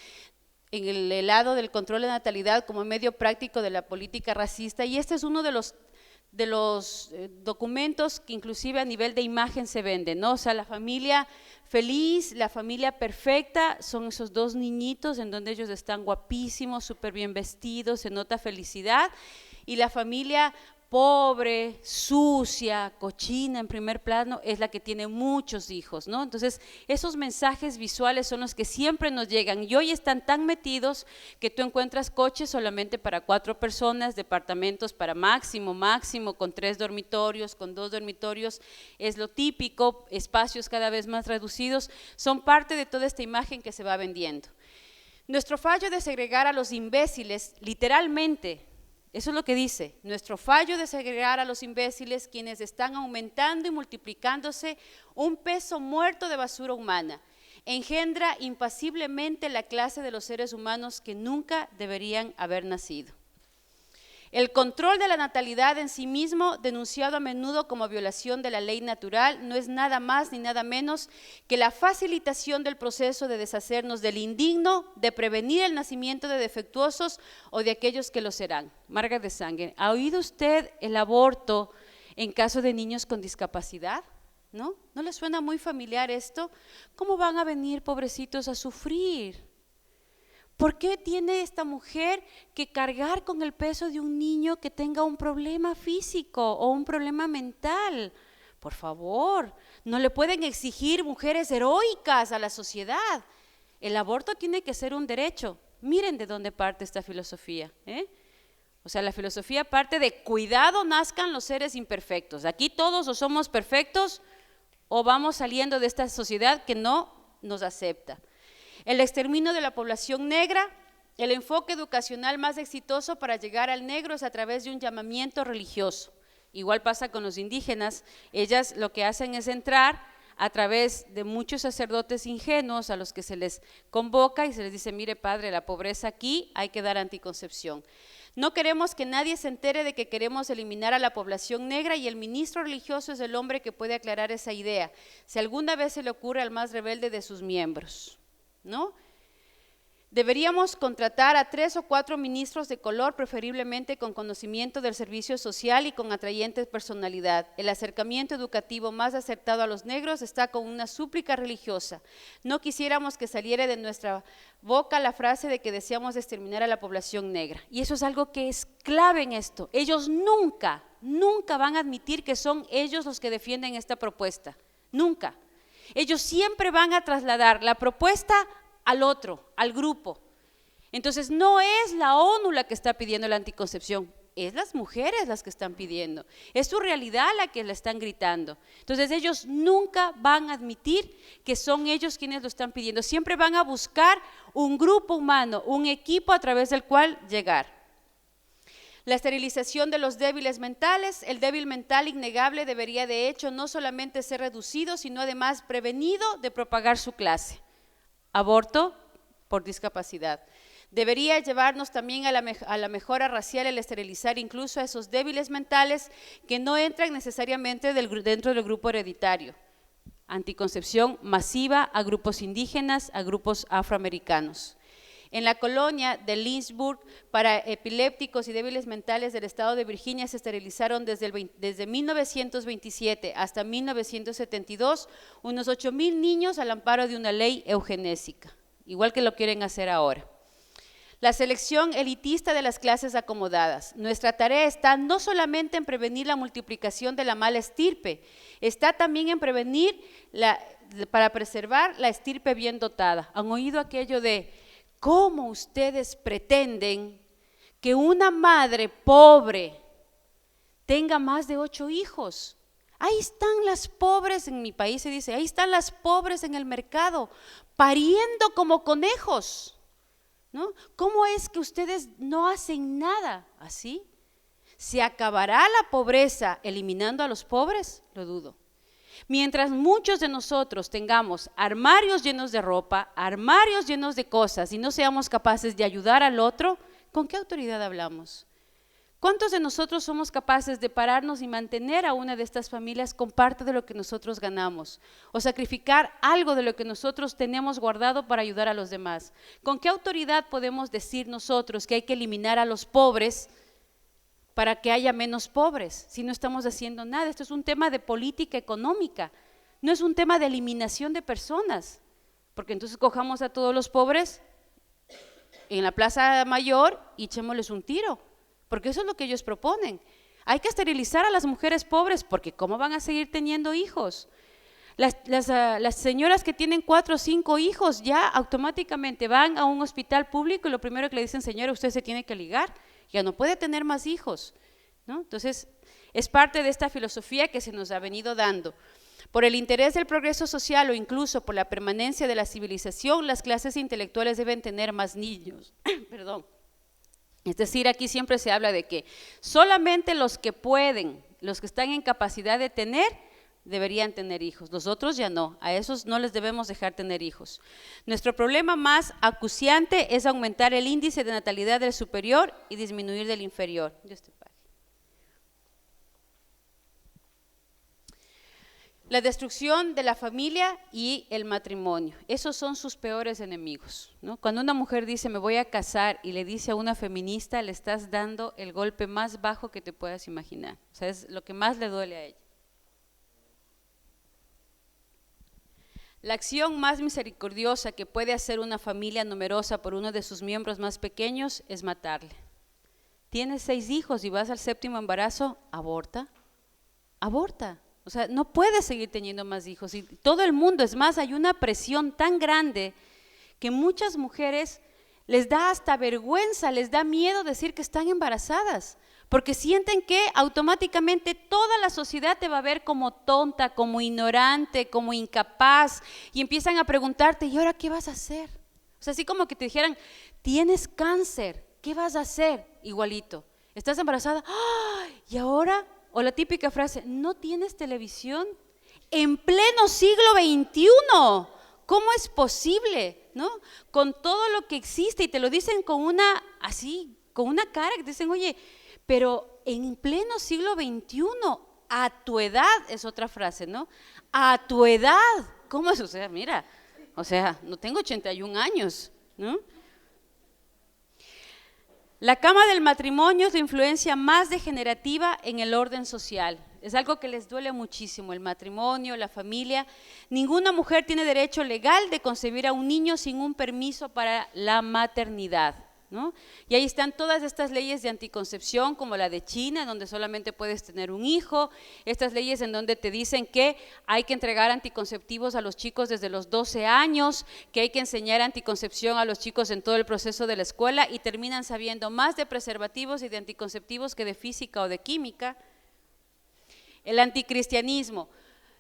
en el lado del control de natalidad como medio práctico de la política racista, y este es uno de los documentos que inclusive a nivel de imagen se venden, ¿no? O sea, la familia feliz, la familia perfecta, son esos dos niñitos en donde ellos están guapísimos, súper bien vestidos, se nota felicidad, y la familia pobre, sucia, cochina en primer plano, es la que tiene muchos hijos, ¿no? Entonces, esos mensajes visuales son los que siempre nos llegan y hoy están tan metidos que tú encuentras coches solamente para 4 personas, departamentos para máximo, con 3 dormitorios, con 2 dormitorios, es lo típico, espacios cada vez más reducidos, son parte de toda esta imagen que se va vendiendo. Nuestro fallo de segregar a los imbéciles, literalmente, eso es lo que dice, nuestro fallo de segregar a los imbéciles, quienes están aumentando y multiplicándose un peso muerto de basura humana, engendra impasiblemente la clase de los seres humanos que nunca deberían haber nacido. El control de la natalidad en sí mismo, denunciado a menudo como violación de la ley natural, no es nada más ni nada menos que la facilitación del proceso de deshacernos del indigno, de prevenir el nacimiento de defectuosos o de aquellos que lo serán. Margaret Sanger, ¿ha oído usted el aborto en caso de niños con discapacidad? ¿No? ¿No le suena muy familiar esto? ¿Cómo van a venir, pobrecitos, a sufrir? ¿Por qué tiene esta mujer que cargar con el peso de un niño que tenga un problema físico o un problema mental? Por favor, no le pueden exigir mujeres heroicas a la sociedad. El aborto tiene que ser un derecho. Miren de dónde parte esta filosofía, ¿eh? O sea, la filosofía parte de cuidado nazcan los seres imperfectos. Aquí todos o somos perfectos o vamos saliendo de esta sociedad que no nos acepta. El exterminio de la población negra, el enfoque educacional más exitoso para llegar al negro es a través de un llamamiento religioso. Igual pasa con los indígenas, ellas lo que hacen es entrar a través de muchos sacerdotes ingenuos a los que se les convoca y se les dice, mire padre, la pobreza aquí, hay que dar anticoncepción. No queremos que nadie se entere de que queremos eliminar a la población negra y el ministro religioso es el hombre que puede aclarar esa idea, si alguna vez se le ocurre al más rebelde de sus miembros, ¿no? Deberíamos contratar a 3 o 4 ministros de color, preferiblemente con conocimiento del servicio social y con atrayente personalidad. El acercamiento educativo más acertado a los negros está con una súplica religiosa. No quisiéramos que saliera de nuestra boca la frase de que deseamos exterminar a la población negra. Y eso es algo que es clave en esto. Ellos nunca van a admitir que son ellos los que defienden esta propuesta. Nunca. Ellos siempre van a trasladar la propuesta al otro, al grupo. Entonces no es la ONU la que está pidiendo la anticoncepción, es las mujeres las que están pidiendo, es su realidad la que la están gritando. Entonces ellos nunca van a admitir que son ellos quienes lo están pidiendo, siempre van a buscar un grupo humano, un equipo a través del cual llegar. La esterilización de los débiles mentales, el débil mental innegable debería de hecho no solamente ser reducido, sino además prevenido de propagar su clase. Aborto por discapacidad. Debería llevarnos también a la mejora racial el esterilizar incluso a esos débiles mentales que no entran necesariamente dentro del grupo hereditario. Anticoncepción masiva a grupos indígenas, a grupos afroamericanos. En la colonia de Lynchburg, para epilépticos y débiles mentales del estado de Virginia se esterilizaron desde 1927 hasta 1972 unos 8,000 niños al amparo de una ley eugenésica, igual que lo quieren hacer ahora. La selección elitista de las clases acomodadas. Nuestra tarea está no solamente en prevenir la multiplicación de la mala estirpe, está también en prevenir, para preservar la estirpe bien dotada. ¿Han oído aquello de cómo ustedes pretenden que una madre pobre tenga más de 8 hijos? Ahí están las pobres, en mi país se dice, ahí están las pobres en el mercado, pariendo como conejos. ¿No? ¿Cómo es que ustedes no hacen nada así? ¿Se acabará la pobreza eliminando a los pobres? Lo dudo. Mientras muchos de nosotros tengamos armarios llenos de ropa, armarios llenos de cosas y no seamos capaces de ayudar al otro, ¿con qué autoridad hablamos? ¿Cuántos de nosotros somos capaces de pararnos y mantener a una de estas familias con parte de lo que nosotros ganamos? O sacrificar algo de lo que nosotros tenemos guardado para ayudar a los demás. ¿Con qué autoridad podemos decir nosotros que hay que eliminar a los pobres para que haya menos pobres si no estamos haciendo nada? Esto es un tema de política económica, no es un tema de eliminación de personas, porque entonces cojamos a todos los pobres en la Plaza Mayor y echémosles un tiro. Porque eso es lo que ellos proponen. Hay que esterilizar a las mujeres pobres, porque ¿cómo van a seguir teniendo hijos? Las señoras que tienen 4 o 5 hijos ya automáticamente van a un hospital público y lo primero que le dicen, señora, usted se tiene que ligar, ya no puede tener más hijos, ¿no? Entonces, es parte de esta filosofía que se nos ha venido dando. Por el interés del progreso social o incluso por la permanencia de la civilización, las clases intelectuales deben tener más niños. Perdón. Es decir, aquí siempre se habla de que solamente los que pueden, los que están en capacidad de tener, deberían tener hijos. Los otros ya no, a esos no les debemos dejar tener hijos. Nuestro problema más acuciante es aumentar el índice de natalidad del superior y disminuir del inferior. Dios te pague. La destrucción de la familia y el matrimonio, esos son sus peores enemigos, ¿no? Cuando una mujer dice me voy a casar y le dice a una feminista, le estás dando el golpe más bajo que te puedas imaginar, o sea, es lo que más le duele a ella. La acción más misericordiosa que puede hacer una familia numerosa por uno de sus miembros más pequeños es matarle. Tienes 6 hijos y vas al 7º embarazo, aborta, aborta. O sea, no puedes seguir teniendo más hijos y todo el mundo, es más, hay una presión tan grande que muchas mujeres les da hasta vergüenza, les da miedo decir que están embarazadas, porque sienten que automáticamente toda la sociedad te va a ver como tonta, como ignorante, como incapaz y empiezan a preguntarte, ¿y ahora qué vas a hacer? O sea, así como que te dijeran, tienes cáncer, ¿qué vas a hacer? Igualito, estás embarazada, ¡ah! ¿Y ahora? O la típica frase, ¿no tienes televisión? En pleno siglo XXI, ¿cómo es posible? ¿No? Con todo lo que existe y te lo dicen con una cara que te dicen, oye, pero en pleno siglo XXI, a tu edad, es otra frase, ¿no? A tu edad, ¿cómo es? O sea, mira, no tengo 81 años, ¿no? La cama del matrimonio es la influencia más degenerativa en el orden social. Es algo que les duele muchísimo, el matrimonio, la familia. Ninguna mujer tiene derecho legal de concebir a un niño sin un permiso para la maternidad, ¿no? Y ahí están todas estas leyes de anticoncepción, como la de China, donde solamente puedes tener un hijo, estas leyes en donde te dicen que hay que entregar anticonceptivos a los chicos desde los 12 años, que hay que enseñar anticoncepción a los chicos en todo el proceso de la escuela, y terminan sabiendo más de preservativos y de anticonceptivos que de física o de química. El anticristianismo.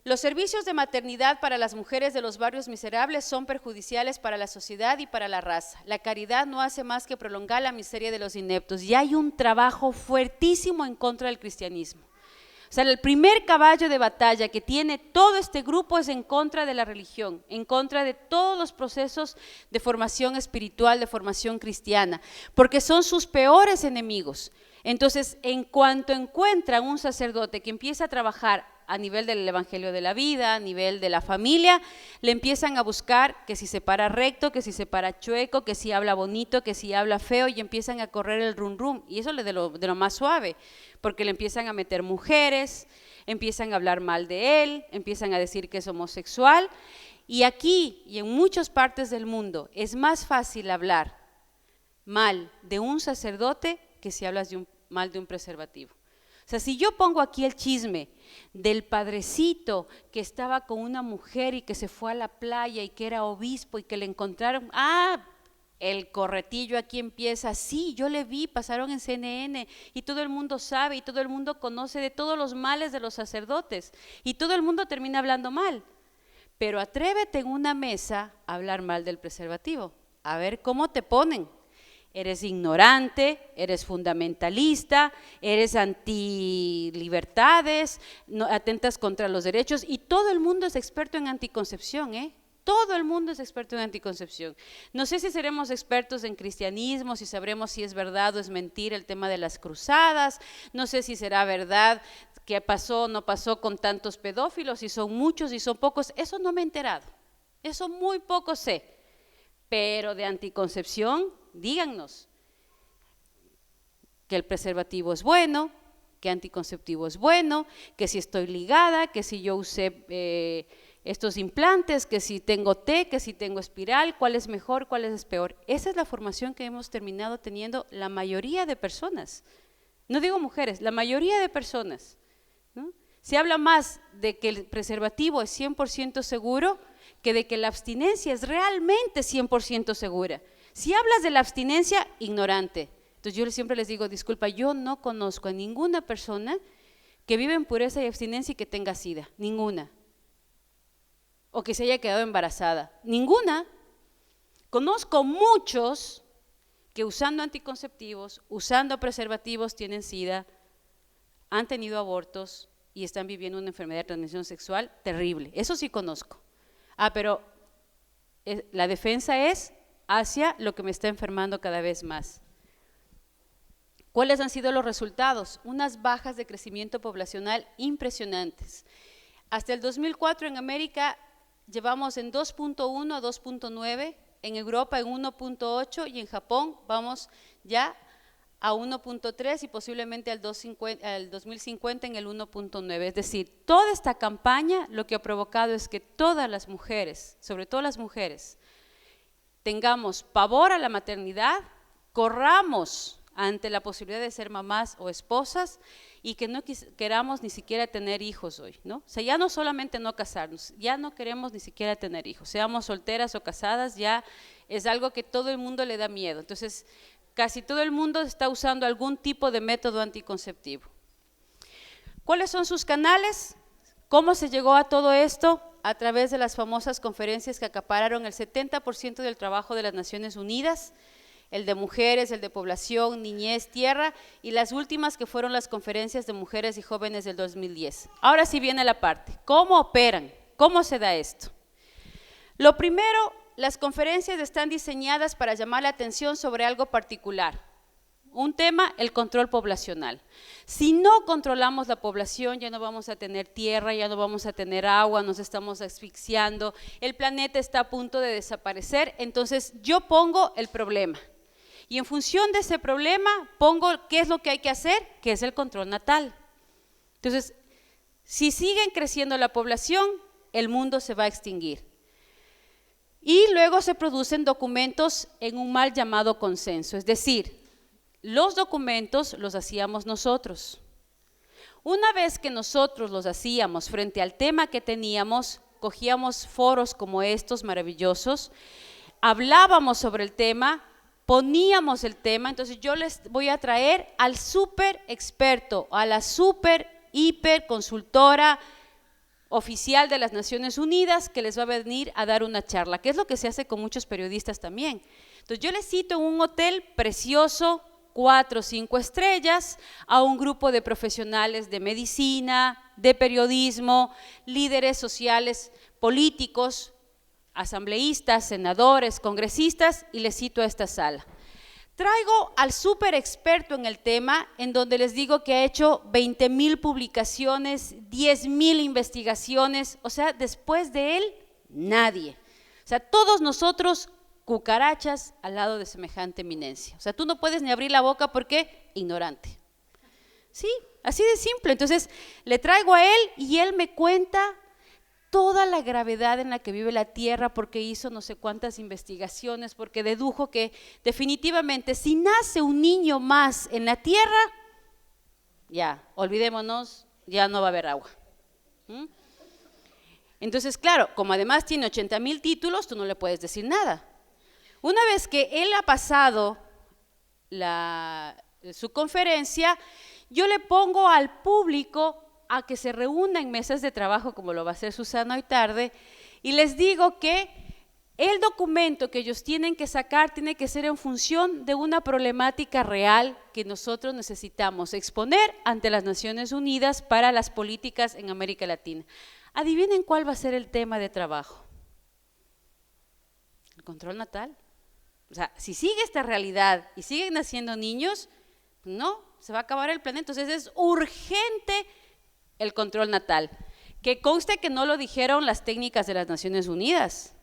Los servicios de maternidad para las mujeres de los barrios miserables son perjudiciales para la sociedad y para la raza. La caridad no hace más que prolongar la miseria de los ineptos. Y hay un trabajo fuertísimo en contra del cristianismo. O sea, el primer caballo de batalla que tiene todo este grupo es en contra de la religión, en contra de todos los procesos de formación espiritual, de formación cristiana, porque son sus peores enemigos. Entonces, en cuanto encuentran un sacerdote que empieza a trabajar a nivel del evangelio de la vida, a nivel de la familia, le empiezan a buscar que si se para recto, que si se para chueco, que si habla bonito, que si habla feo, y empiezan a correr el rum rum, y eso es de lo más suave, porque le empiezan a meter mujeres, empiezan a hablar mal de él, empiezan a decir que es homosexual, y aquí y en muchas partes del mundo es más fácil hablar mal de un sacerdote que si hablas mal de un preservativo. O sea, si yo pongo aquí el chisme del padrecito que estaba con una mujer y que se fue a la playa y que era obispo y que le encontraron, el corretillo aquí empieza, sí, yo le vi, pasaron en CNN y todo el mundo sabe y todo el mundo conoce de todos los males de los sacerdotes y todo el mundo termina hablando mal. Pero atrévete en una mesa a hablar mal del preservativo, a ver cómo te ponen. Eres ignorante, eres fundamentalista, eres anti-libertades, no, atentas contra los derechos, y todo el mundo es experto en anticoncepción, ¿eh? Todo el mundo es experto en anticoncepción. No sé si seremos expertos en cristianismo, si sabremos si es verdad o es mentira el tema de las cruzadas, no sé si será verdad que pasó o no pasó con tantos pedófilos, si son muchos, si son pocos, eso no me he enterado, eso muy poco sé, pero de anticoncepción, díganos que el preservativo es bueno, que anticonceptivo es bueno, que si estoy ligada, que si yo usé estos implantes, que si tengo T, que si tengo espiral, cuál es mejor, cuál es peor. Esa es la formación que hemos terminado teniendo la mayoría de personas, no digo mujeres, la mayoría de personas, ¿no? Se habla más de que el preservativo es 100% seguro que de que la abstinencia es realmente 100% segura. Si hablas de la abstinencia, ignorante. Entonces yo siempre les digo, disculpa, yo no conozco a ninguna persona que vive en pureza y abstinencia y que tenga SIDA, ninguna. O que se haya quedado embarazada, ninguna. Conozco muchos que usando anticonceptivos, usando preservativos tienen SIDA, han tenido abortos y están viviendo una enfermedad de transmisión sexual terrible. Eso sí conozco. Pero la defensa es hacia lo que me está enfermando cada vez más. ¿Cuáles han sido los resultados? Unas bajas de crecimiento poblacional impresionantes. Hasta el 2004 en América llevamos en 2.1 a 2.9, en Europa en 1.8 y en Japón vamos ya a 1.3 y posiblemente al 2050 en el 1.9. Es decir, toda esta campaña lo que ha provocado es que todas las mujeres, sobre todo las mujeres, tengamos pavor a la maternidad, corramos ante la posibilidad de ser mamás o esposas y que no queramos ni siquiera tener hijos hoy, ¿no? O sea, ya no solamente no casarnos, ya no queremos ni siquiera tener hijos, seamos solteras o casadas, ya es algo que todo el mundo le da miedo. Entonces, casi todo el mundo está usando algún tipo de método anticonceptivo. ¿Cuáles son sus canales? ¿Cómo se llegó a todo esto? A través de las famosas conferencias que acapararon el 70% del trabajo de las Naciones Unidas, el de mujeres, el de población, niñez, tierra, y las últimas que fueron las conferencias de mujeres y jóvenes del 2010. Ahora sí viene la parte, ¿cómo operan? ¿Cómo se da esto? Lo primero, las conferencias están diseñadas para llamar la atención sobre algo particular. Un tema, el control poblacional. Si no controlamos la población, ya no vamos a tener tierra, ya no vamos a tener agua, nos estamos asfixiando, el planeta está a punto de desaparecer, entonces yo pongo el problema. Y en función de ese problema, pongo qué es lo que hay que hacer, que es el control natal. Entonces, si siguen creciendo la población, el mundo se va a extinguir. Y luego luego se producen documentos en un mal llamado consenso, es decir, los documentos los hacíamos nosotros. Una vez que nosotros los hacíamos frente al tema que teníamos, cogíamos foros como estos maravillosos, hablábamos sobre el tema, poníamos el tema. Entonces yo les voy a traer al súper experto, a la súper hiper consultora oficial de las Naciones Unidas, que les va a venir a dar una charla, que es lo que se hace con muchos periodistas también. Entonces yo les cito en un hotel precioso, 4 o 5 estrellas, a un grupo de profesionales de medicina, de periodismo, líderes sociales, políticos, asambleístas, senadores, congresistas, y les cito a esta sala. Traigo al súper experto en el tema, en donde les digo que ha hecho 20,000 publicaciones, 10,000 investigaciones, o sea, después de él, nadie. O sea, todos nosotros cucarachas al lado de semejante eminencia. O sea, tú no puedes ni abrir la boca porque ignorante. Sí, así de simple. Entonces, le traigo a él y él me cuenta toda la gravedad en la que vive la Tierra, porque hizo no sé cuántas investigaciones, porque dedujo que definitivamente si nace un niño más en la Tierra, ya, olvidémonos, ya no va a haber agua. Entonces, claro, como además tiene 80,000 títulos, tú no le puedes decir nada. Una vez que él ha pasado su conferencia, yo le pongo al público a que se reúna en mesas de trabajo, como lo va a hacer Susana hoy tarde, y les digo que el documento que ellos tienen que sacar tiene que ser en función de una problemática real que nosotros necesitamos exponer ante las Naciones Unidas para las políticas en América Latina. Adivinen cuál va a ser el tema de trabajo. El control natal. O sea, si sigue esta realidad y siguen naciendo niños, no, se va a acabar el planeta. Entonces es urgente el control natal. Que conste que no lo dijeron las técnicas de las Naciones Unidas.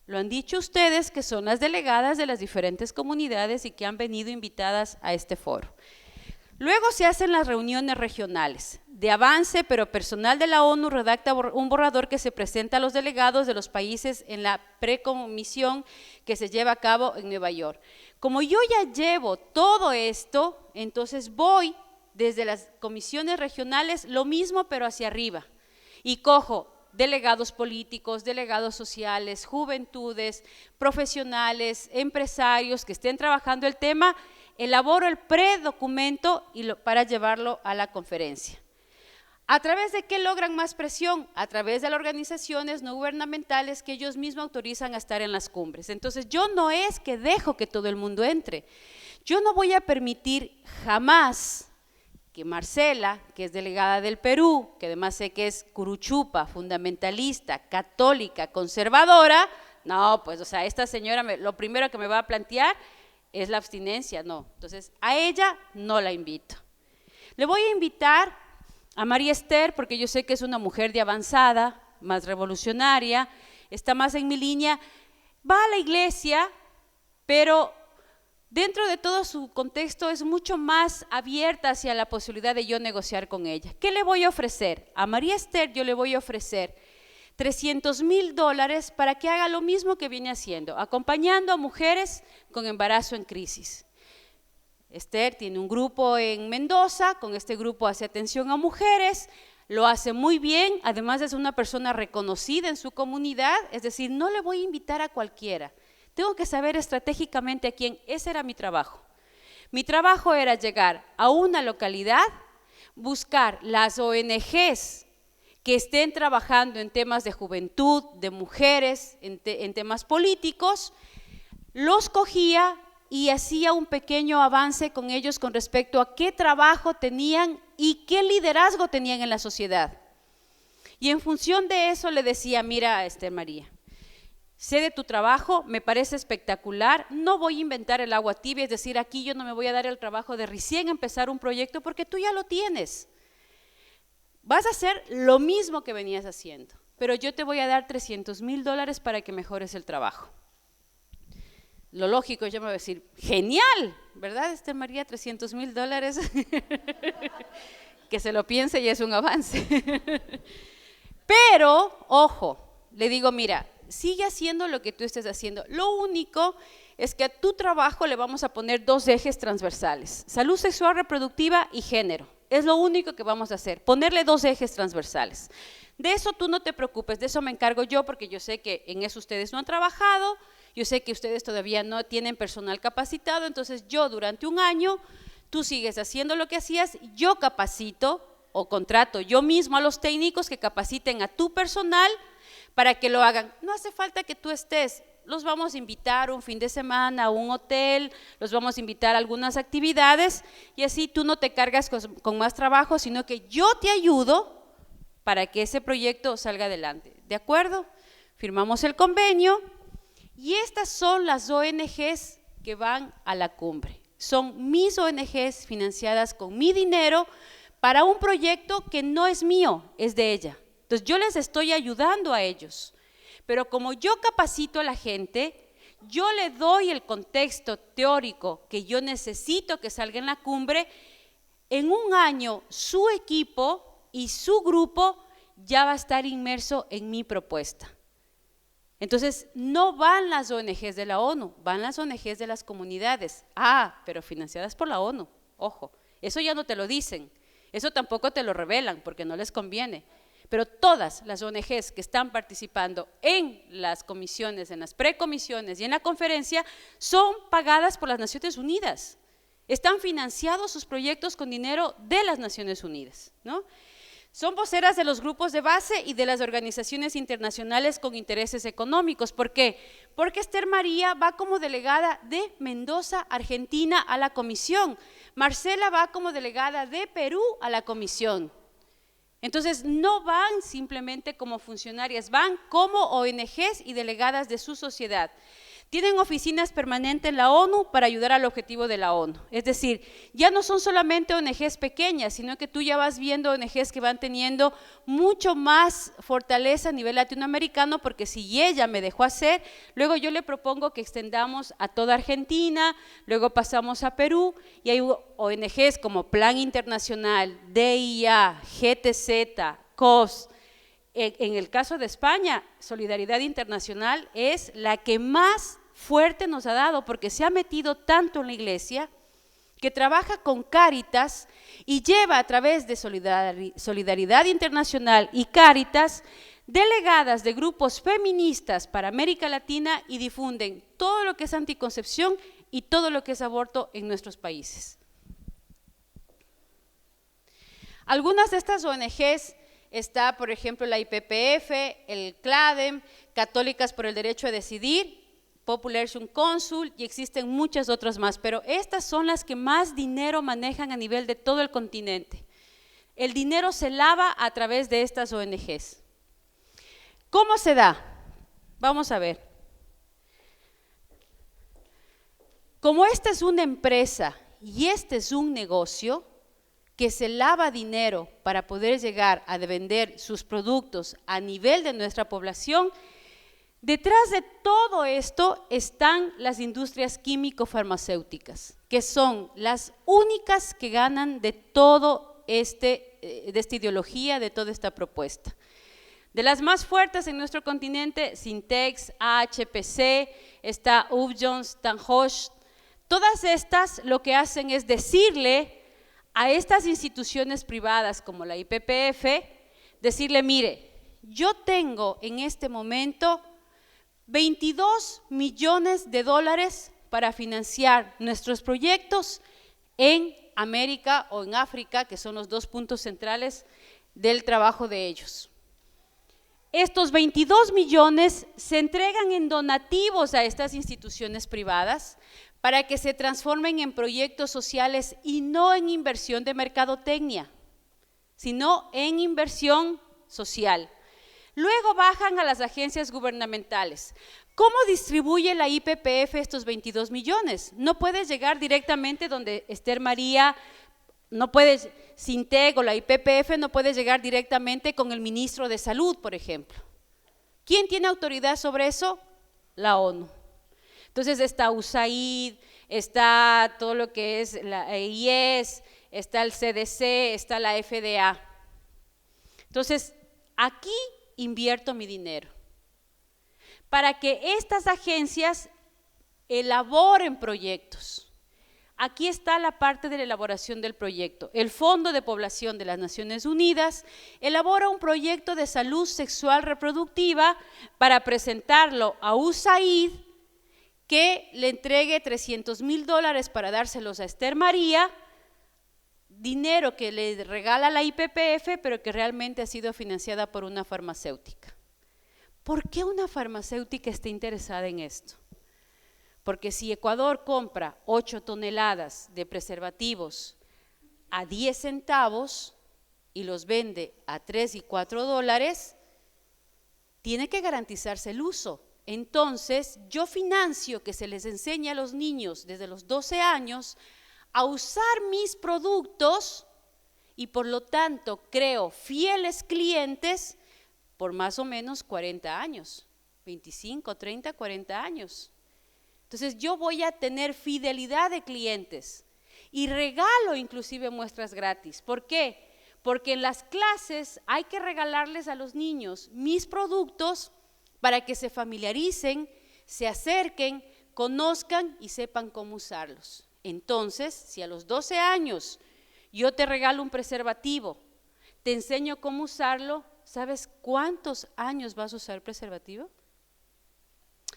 Lo han dicho ustedes, que son las delegadas de las diferentes comunidades y que han venido invitadas a este foro. Luego se hacen las reuniones regionales de avance, pero personal de la ONU redacta un borrador que se presenta a los delegados de los países en la precomisión que se lleva a cabo en Nueva York. Como yo ya llevo todo esto, entonces voy desde las comisiones regionales, lo mismo pero hacia arriba, y cojo delegados políticos, delegados sociales, juventudes, profesionales, empresarios que estén trabajando el tema, elaboro el predocumento para llevarlo a la conferencia. ¿A través de qué logran más presión? A través de las organizaciones no gubernamentales que ellos mismos autorizan a estar en las cumbres. Entonces yo no es que dejo que todo el mundo entre. Yo no voy a permitir jamás que Marcela, que es delegada del Perú, que además sé que es curuchupa, fundamentalista, católica, conservadora, no, pues o sea, esta señora lo primero que me va a plantear es la abstinencia, no. Entonces a ella no la invito. Le voy a invitar a María Esther, porque yo sé que es una mujer de avanzada, más revolucionaria, está más en mi línea, va a la iglesia, pero dentro de todo su contexto es mucho más abierta hacia la posibilidad de yo negociar con ella. ¿Qué le voy a ofrecer? A María Esther yo le voy a ofrecer $300,000 para que haga lo mismo que viene haciendo, acompañando a mujeres con embarazo en crisis. Esther tiene un grupo en Mendoza, con este grupo hace atención a mujeres, lo hace muy bien, además es una persona reconocida en su comunidad, es decir, no le voy a invitar a cualquiera, tengo que saber estratégicamente a quién. Ese era mi trabajo. Mi trabajo era llegar a una localidad, buscar las ONGs que estén trabajando en temas de juventud, de mujeres, en temas políticos, los cogía y hacía un pequeño avance con ellos con respecto a qué trabajo tenían y qué liderazgo tenían en la sociedad. Y en función de eso le decía, mira, Esther María, sé de tu trabajo, me parece espectacular, no voy a inventar el agua tibia, es decir, aquí yo no me voy a dar el trabajo de recién empezar un proyecto porque tú ya lo tienes. Vas a hacer lo mismo que venías haciendo, pero yo te voy a dar $300,000 para que mejores el trabajo. Lo lógico, yo me voy a decir, genial, ¿verdad, Esther María? $300,000, que se lo piense y es un avance. Pero, ojo, le digo, mira, sigue haciendo lo que tú estés haciendo. Lo único es que a tu trabajo le vamos a poner 2 ejes transversales, salud sexual reproductiva y género. Es lo único que vamos a hacer, ponerle 2 ejes transversales. De eso tú no te preocupes, de eso me encargo yo, porque yo sé que en eso ustedes no han trabajado, yo sé que ustedes todavía no tienen personal capacitado, entonces yo durante un año, tú sigues haciendo lo que hacías, yo capacito o contrato yo mismo a los técnicos que capaciten a tu personal para que lo hagan. No hace falta que tú estés, los vamos a invitar un fin de semana a un hotel, los vamos a invitar a algunas actividades y así tú no te cargas con más trabajo, sino que yo te ayudo para que ese proyecto salga adelante. ¿De acuerdo? Firmamos el convenio y estas son las ONGs que van a la cumbre. Son mis ONGs financiadas con mi dinero para un proyecto que no es mío, es de ella. Entonces yo les estoy ayudando a ellos, pero como yo capacito a la gente, yo le doy el contexto teórico que yo necesito que salga en la cumbre. En un año su equipo y su grupo ya va a estar inmerso en mi propuesta. Entonces no van las ONGs de la ONU, van las ONGs de las comunidades. Pero financiadas por la ONU, ojo, eso ya no te lo dicen, eso tampoco te lo revelan porque no les conviene. Pero todas las ONGs que están participando en las comisiones, en las precomisiones y en la conferencia son pagadas por las Naciones Unidas. Están financiados sus proyectos con dinero de las Naciones Unidas, ¿no? Son voceras de los grupos de base y de las organizaciones internacionales con intereses económicos. ¿Por qué? Porque Esther María va como delegada de Mendoza, Argentina, a la comisión. Marcela va como delegada de Perú a la comisión. Entonces no van simplemente como funcionarias, van como ONGs y delegadas de su sociedad. Tienen oficinas permanentes en la ONU para ayudar al objetivo de la ONU. Es decir, ya no son solamente ONGs pequeñas, sino que tú ya vas viendo ONGs que van teniendo mucho más fortaleza a nivel latinoamericano, porque si ella me dejó hacer, luego yo le propongo que extendamos a toda Argentina, luego pasamos a Perú, y hay ONGs como Plan Internacional, DIA, GTZ, COS. En el caso de España, Solidaridad Internacional es la que más fuerte nos ha dado porque se ha metido tanto en la iglesia que trabaja con Cáritas y lleva a través de Solidaridad Internacional y Cáritas delegadas de grupos feministas para América Latina y difunden todo lo que es anticoncepción y todo lo que es aborto en nuestros países. Algunas de estas ONGs está, por ejemplo, la IPPF, el CLADEM, Católicas por el Derecho a Decidir, Population Council y existen muchas otras más, pero estas son las que más dinero manejan a nivel de todo el continente. El dinero se lava a través de estas ONGs. ¿Cómo se da? Vamos a ver. Como esta es una empresa y este es un negocio que se lava dinero para poder llegar a vender sus productos a nivel de nuestra población, detrás de todo esto están las industrias químico-farmacéuticas, que son las únicas que ganan de todo de esta ideología, de toda esta propuesta. De las más fuertes en nuestro continente, Sintex, HPC, está Upjohn, Tanhosh, todas estas lo que hacen es decirle a estas instituciones privadas como la IPPF, decirle, mire, yo tengo en este momento 22 millones de dólares para financiar nuestros proyectos en América o en África, que son los 2 puntos centrales del trabajo de ellos. Estos 22 millones se entregan en donativos a estas instituciones privadas para que se transformen en proyectos sociales y no en inversión de mercadotecnia, sino en inversión social. Luego bajan a las agencias gubernamentales. ¿Cómo distribuye la IPPF estos 22 millones? No puedes llegar directamente donde Esther María, no puedes, Sinteg o la IPPF no puede llegar directamente con el ministro de Salud, por ejemplo. ¿Quién tiene autoridad sobre eso? La ONU. Entonces está USAID, está todo lo que es la IES, está el CDC, está la FDA. Entonces, aquí invierto mi dinero. para que estas agencias elaboren proyectos. Aquí está la parte de la elaboración del proyecto. El Fondo de Población de las Naciones Unidas elabora un proyecto de salud sexual reproductiva para presentarlo a USAID, que le entregue $300,000 para dárselos a Esther María, dinero que le regala la IPPF, pero que realmente ha sido financiada por una farmacéutica. ¿Por qué una farmacéutica está interesada en esto? Porque si Ecuador compra 8 toneladas de preservativos a 10 centavos y los vende a $3 y $4, tiene que garantizarse el uso. Entonces, yo financio que se les enseñe a los niños desde los 12 años a usar mis productos y por lo tanto creo fieles clientes por más o menos 40 años, 25, 30, 40 años. Entonces yo voy a tener fidelidad de clientes y regalo inclusive muestras gratis. ¿Por qué? Porque en las clases hay que regalarles a los niños mis productos para que se familiaricen, se acerquen, conozcan y sepan cómo usarlos. Entonces, si a los 12 años yo te regalo un preservativo, te enseño cómo usarlo, ¿sabes cuántos años vas a usar el preservativo?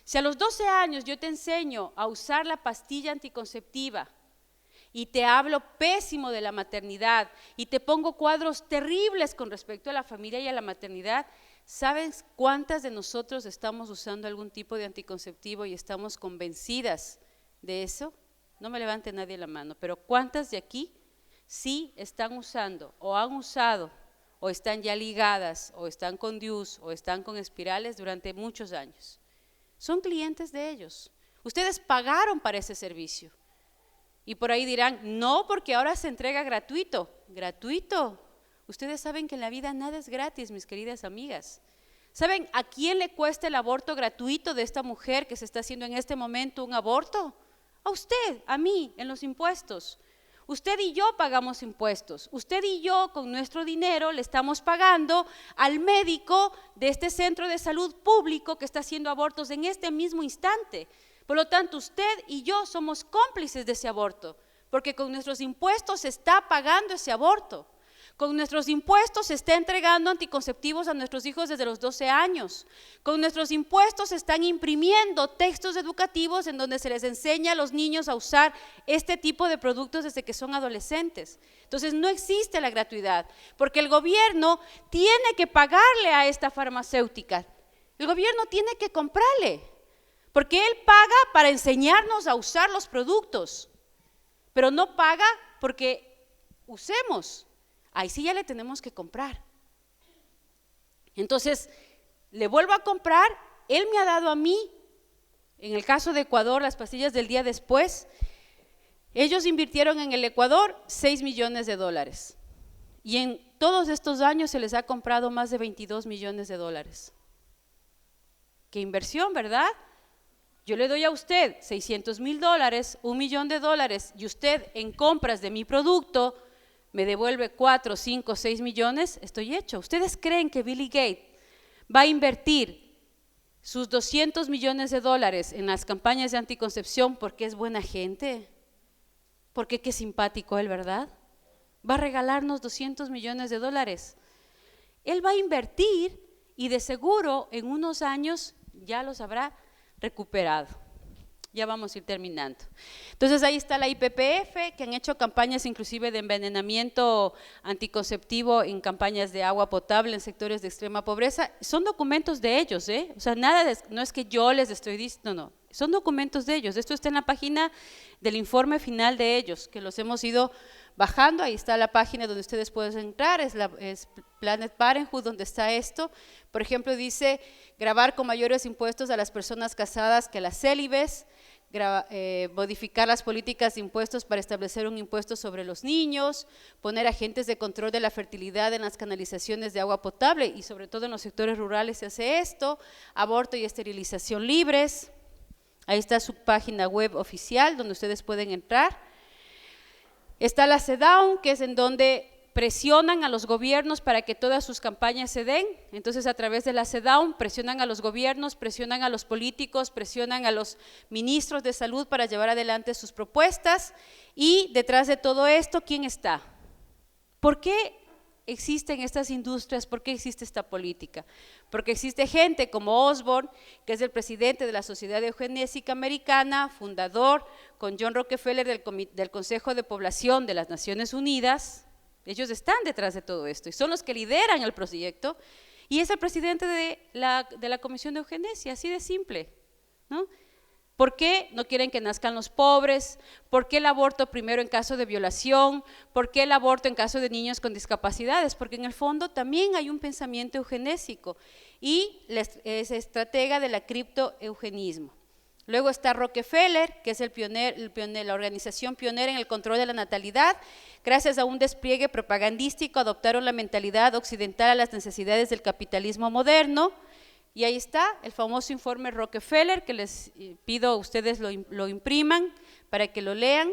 Si a los 12 años yo te enseño a usar la pastilla anticonceptiva y te hablo pésimo de la maternidad y te pongo cuadros terribles con respecto a la familia y a la maternidad, ¿sabes cuántas de nosotros estamos usando algún tipo de anticonceptivo y estamos convencidas de eso? No me levante nadie la mano, pero ¿cuántas de aquí sí están usando o han usado o están ya ligadas o están con DIUs o están con espirales durante muchos años? Son clientes de ellos. Ustedes pagaron para ese servicio. Y por ahí dirán, no, porque ahora se entrega gratuito. Gratuito. Ustedes saben que en la vida nada es gratis, mis queridas amigas. ¿Saben a quién le cuesta el aborto gratuito de esta mujer que se está haciendo en este momento un aborto? A usted, a mí, en los impuestos. Usted y yo pagamos impuestos. Usted y yo con nuestro dinero le estamos pagando al médico de este centro de salud público que está haciendo abortos en este mismo instante. Por lo tanto, usted y yo somos cómplices de ese aborto, porque con nuestros impuestos se está pagando ese aborto. Con nuestros impuestos se está entregando anticonceptivos a nuestros hijos desde los 12 años. Con nuestros impuestos se están imprimiendo textos educativos en donde se les enseña a los niños a usar este tipo de productos desde que son adolescentes. Entonces no existe la gratuidad, porque el gobierno tiene que pagarle a esta farmacéutica. El gobierno tiene que comprarle, porque él paga para enseñarnos a usar los productos, pero no paga porque usemos. Ahí sí ya le tenemos que comprar. Entonces, le vuelvo a comprar, él me ha dado a mí, en el caso de Ecuador, las pastillas del día después, ellos invirtieron en el Ecuador $6 millones. Y en todos estos años se les ha comprado más de $22 millones. ¿Qué inversión, verdad? Yo le doy a usted $600,000, $1 millón, y usted en compras de mi producto me devuelve 4, 5, 6 millones, estoy hecho. ¿Ustedes creen que Billy Gates va a invertir sus $200 millones en las campañas de anticoncepción porque es buena gente? Porque qué simpático él, ¿verdad? Va a regalarnos $200 millones. Él va a invertir y de seguro en unos años ya los habrá recuperado. Ya vamos a ir terminando. Entonces ahí está la IPPF, que han hecho campañas inclusive de envenenamiento anticonceptivo en campañas de agua potable en sectores de extrema pobreza. Son documentos de ellos, O sea, no es que yo les estoy diciendo, no, son documentos de ellos. Esto está en la página del informe final de ellos, que los hemos ido bajando. Ahí está la página donde ustedes pueden entrar, es Planet Parenthood, donde está esto. Por ejemplo, dice gravar con mayores impuestos a las personas casadas que las célibes, modificar las políticas de impuestos para establecer un impuesto sobre los niños, poner agentes de control de la fertilidad en las canalizaciones de agua potable y sobre todo en los sectores rurales se hace esto, aborto y esterilización libres. Ahí está su página web oficial donde ustedes pueden entrar. Está la CEDAW, que es en donde presionan a los gobiernos para que todas sus campañas se den. Entonces, a través de la CEDAW presionan a los gobiernos, presionan a los políticos, presionan a los ministros de salud para llevar adelante sus propuestas. Y detrás de todo esto, ¿quién está? ¿Por qué existen estas industrias? ¿Por qué existe esta política? Porque existe gente como Osborne, que es el presidente de la Sociedad Eugenésica Americana, fundador con John Rockefeller del Consejo de Población de las Naciones Unidas. Ellos están detrás de todo esto y son los que lideran el proyecto, y es el presidente de la Comisión de Eugenesia, así de simple, ¿no? ¿Por qué no quieren que nazcan los pobres? ¿Por qué el aborto primero en caso de violación? ¿Por qué el aborto en caso de niños con discapacidades? Porque en el fondo también hay un pensamiento eugenésico y es estratega de la criptoeugenismo. Luego está Rockefeller, que es la organización pionera en el control de la natalidad. Gracias a un despliegue propagandístico adoptaron la mentalidad occidental a las necesidades del capitalismo moderno. Y ahí está el famoso informe Rockefeller, que les pido a ustedes lo impriman para que lo lean.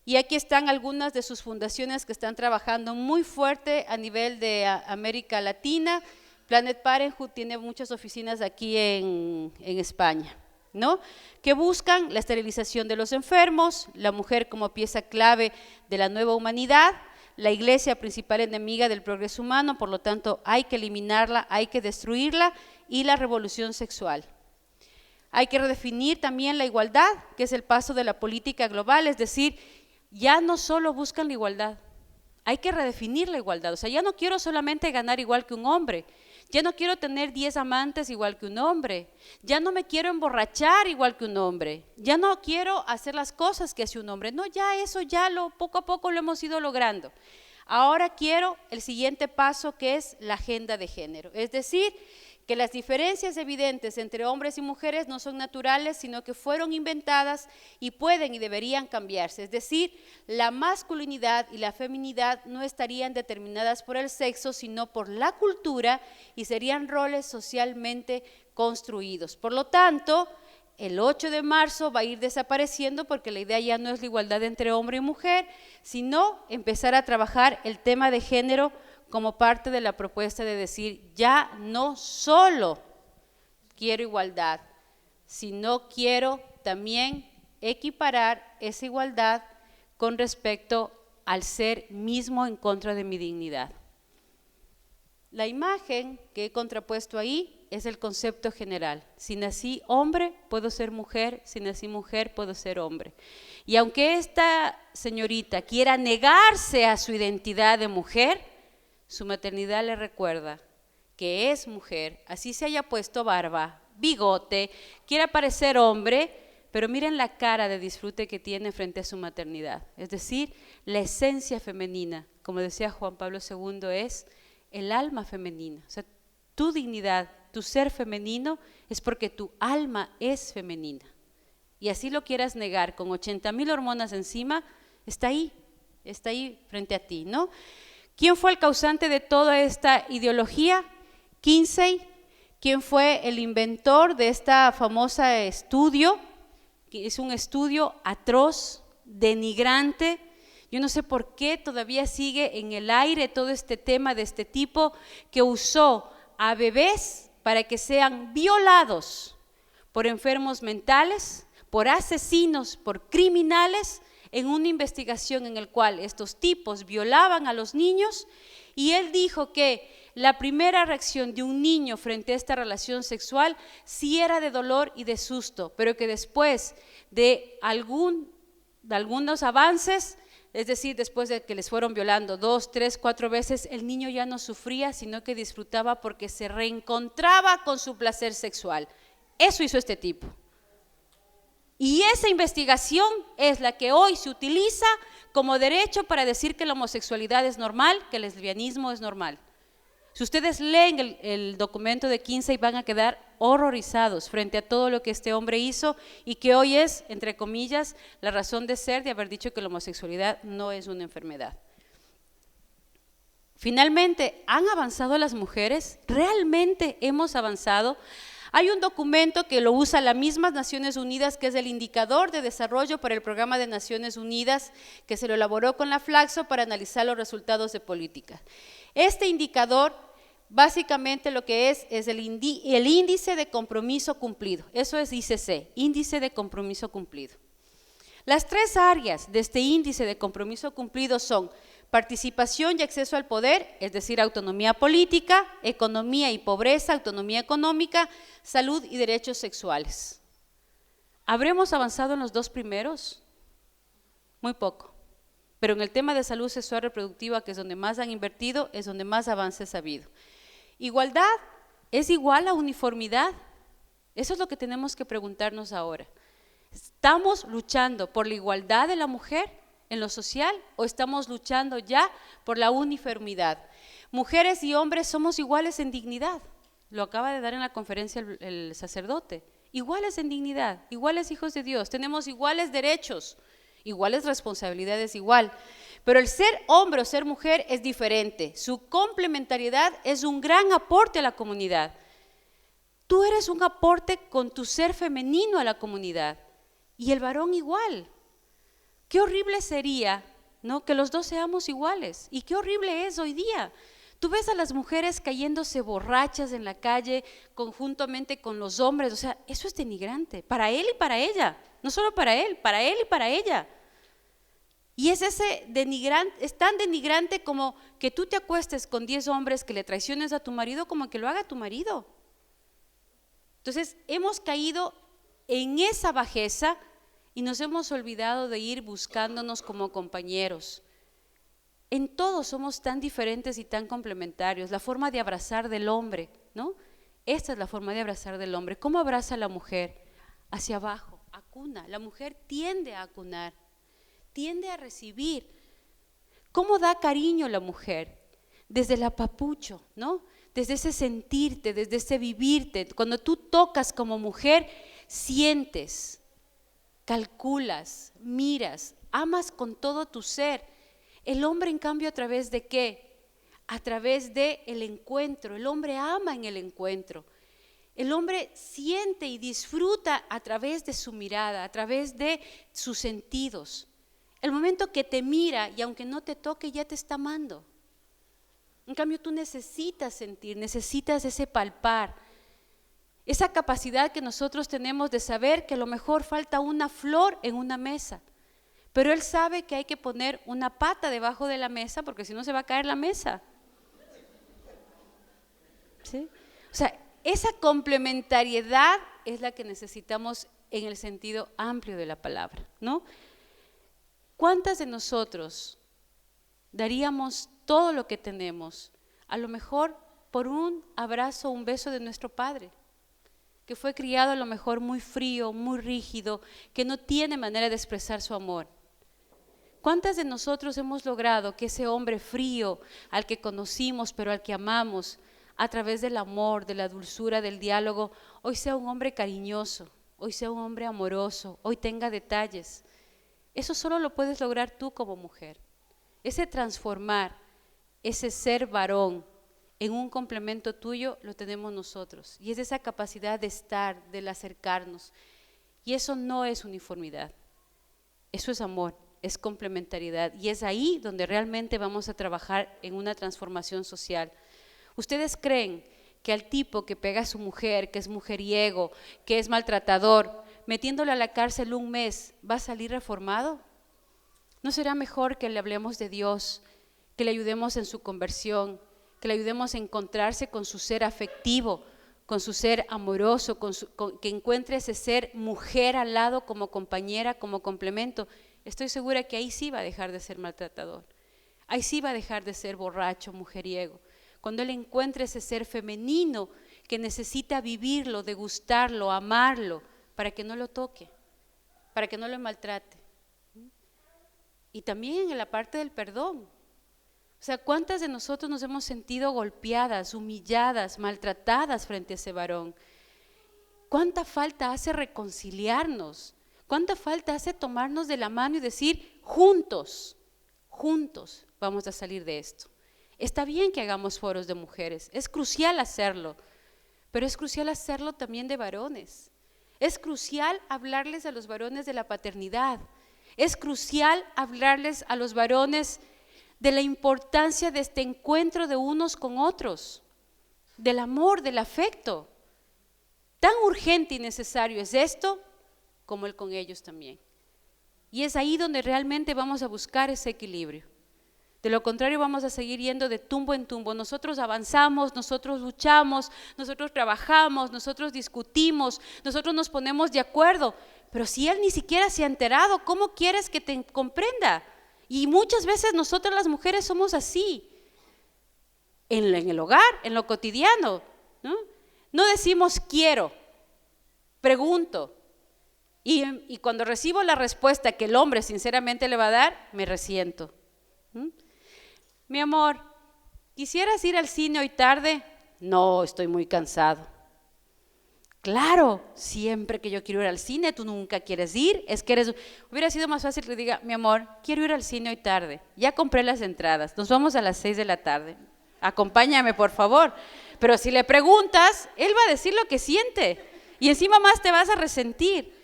Y aquí están algunas de sus fundaciones que están trabajando muy fuerte a nivel de América Latina. Planet Parenthood tiene muchas oficinas aquí en España, ¿no? Que buscan la esterilización de los enfermos, la mujer como pieza clave de la nueva humanidad, la iglesia principal enemiga del progreso humano, por lo tanto hay que eliminarla, hay que destruirla, y la revolución sexual. Hay que redefinir también la igualdad, que es el paso de la política global, es decir, ya no solo buscan la igualdad, hay que redefinir la igualdad. O sea, ya no quiero solamente ganar igual que un hombre, ya no quiero tener 10 amantes igual que un hombre, ya no me quiero emborrachar igual que un hombre, ya no quiero hacer las cosas que hace un hombre. No, ya eso poco a poco lo hemos ido logrando. Ahora quiero el siguiente paso, que es la agenda de género, es decir, que las diferencias evidentes entre hombres y mujeres no son naturales, sino que fueron inventadas y pueden y deberían cambiarse. Es decir, la masculinidad y la feminidad no estarían determinadas por el sexo, sino por la cultura, y serían roles socialmente construidos. Por lo tanto, el 8 de marzo va a ir desapareciendo, porque la idea ya no es la igualdad entre hombre y mujer, sino empezar a trabajar el tema de género como parte de la propuesta de decir, ya no solo quiero igualdad, sino quiero también equiparar esa igualdad con respecto al ser mismo en contra de mi dignidad. La imagen que he contrapuesto ahí es el concepto general. Si nací hombre, puedo ser mujer; si nací mujer, puedo ser hombre. Y aunque esta señorita quiera negarse a su identidad de mujer, su maternidad le recuerda que es mujer, así se haya puesto barba, bigote, quiera parecer hombre, pero miren la cara de disfrute que tiene frente a su maternidad. Es decir, la esencia femenina, como decía Juan Pablo II, es el alma femenina. O sea, tu dignidad, tu ser femenino es porque tu alma es femenina. Y así lo quieras negar con 80,000 hormonas encima, está ahí frente a ti, ¿no? ¿Quién fue el causante de toda esta ideología? Kinsey. ¿Quién fue el inventor de esta famosa estudio? Que es un estudio atroz, denigrante. Yo no sé por qué todavía sigue en el aire todo este tema de este tipo, que usó a bebés para que sean violados por enfermos mentales, por asesinos, por criminales, en una investigación en la cual estos tipos violaban a los niños, y él dijo que la primera reacción de un niño frente a esta relación sexual sí era de dolor y de susto, pero que después de algunos avances, es decir, después de que les fueron violando 2, 3, 4 veces, el niño ya no sufría, sino que disfrutaba porque se reencontraba con su placer sexual. Eso hizo este tipo. Y esa investigación es la que hoy se utiliza como derecho para decir que la homosexualidad es normal, que el lesbianismo es normal. Si ustedes leen el documento de Kinsey, van a quedar horrorizados frente a todo lo que este hombre hizo, y que hoy es, entre comillas, la razón de ser de haber dicho que la homosexualidad no es una enfermedad. Finalmente, ¿han avanzado las mujeres? ¿Realmente hemos avanzado? Hay un documento que lo usa las mismas Naciones Unidas, que es el Indicador de Desarrollo para el Programa de Naciones Unidas, que se lo elaboró con la Flaxo para analizar los resultados de políticas. Este indicador básicamente lo que es el índice de compromiso cumplido. Eso es ICC, índice de compromiso cumplido. Las 3 áreas de este índice de compromiso cumplido son participación y acceso al poder, es decir, autonomía política, economía y pobreza, autonomía económica, salud y derechos sexuales. ¿Habremos avanzado en los 2 primeros? Muy poco. Pero en el tema de salud sexual reproductiva, que es donde más han invertido, es donde más avances ha habido. Igualdad es igual a uniformidad. Eso es lo que tenemos que preguntarnos ahora. ¿Estamos luchando por la igualdad de la mujer en lo social o estamos luchando ya por la uniformidad? Mujeres y hombres somos iguales en dignidad. Lo acaba de dar en la conferencia el sacerdote. Iguales en dignidad, iguales hijos de Dios, tenemos iguales derechos, iguales responsabilidades igual. Pero el ser hombre o ser mujer es diferente. Su complementariedad es un gran aporte a la comunidad. Tú eres un aporte con tu ser femenino a la comunidad y el varón igual. Qué horrible sería, ¿no?, que los dos seamos iguales. Y qué horrible es hoy día. Tú ves a las mujeres cayéndose borrachas en la calle conjuntamente con los hombres. O sea, eso es denigrante para él y para ella. No solo para él y para ella. Y es tan denigrante como que tú te acuestes con 10 hombres, que le traiciones a tu marido, como que lo haga tu marido. Entonces hemos caído en esa bajeza y nos hemos olvidado de ir buscándonos como compañeros. En todo somos tan diferentes y tan complementarios. La forma de abrazar del hombre, ¿no? Esta es la forma de abrazar del hombre. ¿Cómo abraza a la mujer? Hacia abajo, acuna. La mujer tiende a acunar, tiende a recibir. ¿Cómo da cariño la mujer? Desde el apapucho, ¿no? Desde ese sentirte, desde ese vivirte. Cuando tú tocas como mujer, sientes, calculas, miras, amas con todo tu ser. El hombre, en cambio, ¿a través de qué? A través del encuentro. El hombre ama en el encuentro. El hombre siente y disfruta a través de su mirada, a través de sus sentidos. El momento que te mira y aunque no te toque, ya te está amando. En cambio, tú necesitas sentir, necesitas ese palpar, esa capacidad que nosotros tenemos de saber que a lo mejor falta una flor en una mesa, pero él sabe que hay que poner una pata debajo de la mesa porque si no se va a caer la mesa. ¿Sí? O sea, esa complementariedad es la que necesitamos en el sentido amplio de la palabra, ¿no? ¿Cuántas de nosotros daríamos todo lo que tenemos, a lo mejor por un abrazo, un beso de nuestro padre, que fue criado a lo mejor muy frío, muy rígido, que no tiene manera de expresar su amor? ¿Cuántas de nosotros hemos logrado que ese hombre frío, al que conocimos pero al que amamos, a través del amor, de la dulzura, del diálogo, hoy sea un hombre cariñoso, hoy sea un hombre amoroso, hoy tenga detalles? Eso solo lo puedes lograr tú como mujer. Ese transformar, ese ser varón en un complemento tuyo lo tenemos nosotros. Y es esa capacidad de estar, del acercarnos. Y eso no es uniformidad. Eso es amor, es complementariedad. Y es ahí donde realmente vamos a trabajar en una transformación social. ¿Ustedes creen que al tipo que pega a su mujer, que es mujeriego, que es maltratador, metiéndole a la cárcel un mes, va a salir reformado? ¿No será mejor que le hablemos de Dios, que le ayudemos en su conversión, que le ayudemos a encontrarse con su ser afectivo, con su ser amoroso, que encuentre ese ser mujer al lado como compañera, como complemento? Estoy segura que ahí sí va a dejar de ser maltratador, ahí sí va a dejar de ser borracho, mujeriego. Cuando él encuentre ese ser femenino que necesita vivirlo, degustarlo, amarlo, para que no lo toque, para que no lo maltrate. Y también en la parte del perdón. O sea, ¿cuántas de nosotros nos hemos sentido golpeadas, humilladas, maltratadas frente a ese varón? ¿Cuánta falta hace reconciliarnos? ¿Cuánta falta hace tomarnos de la mano y decir, juntos vamos a salir de esto? Está bien que hagamos foros de mujeres, es crucial hacerlo, pero es crucial hacerlo también de varones. Es crucial hablarles a los varones de la paternidad. Es crucial hablarles a los varones de la importancia de este encuentro de unos con otros, del amor, del afecto. Tan urgente y necesario es esto como el con ellos también. Y es ahí donde realmente vamos a buscar ese equilibrio. De lo contrario vamos a seguir yendo de tumbo en tumbo. Nosotros avanzamos, nosotros luchamos, nosotros trabajamos, nosotros discutimos, nosotros nos ponemos de acuerdo. Pero si él ni siquiera se ha enterado, ¿cómo quieres que te comprenda? Y muchas veces nosotras las mujeres somos así. En el hogar, en lo cotidiano, ¿no? No decimos quiero, pregunto. Y cuando recibo la respuesta que el hombre sinceramente le va a dar, me resiento. Mi amor, ¿quisieras ir al cine hoy tarde? No, estoy muy cansado. Claro, siempre que yo quiero ir al cine, tú nunca quieres ir. Es que hubiera sido más fácil que le diga, mi amor, quiero ir al cine hoy tarde. Ya compré las entradas, nos vamos a las 6 de la tarde. Acompáñame, por favor. Pero si le preguntas, él va a decir lo que siente. Y encima más te vas a resentir.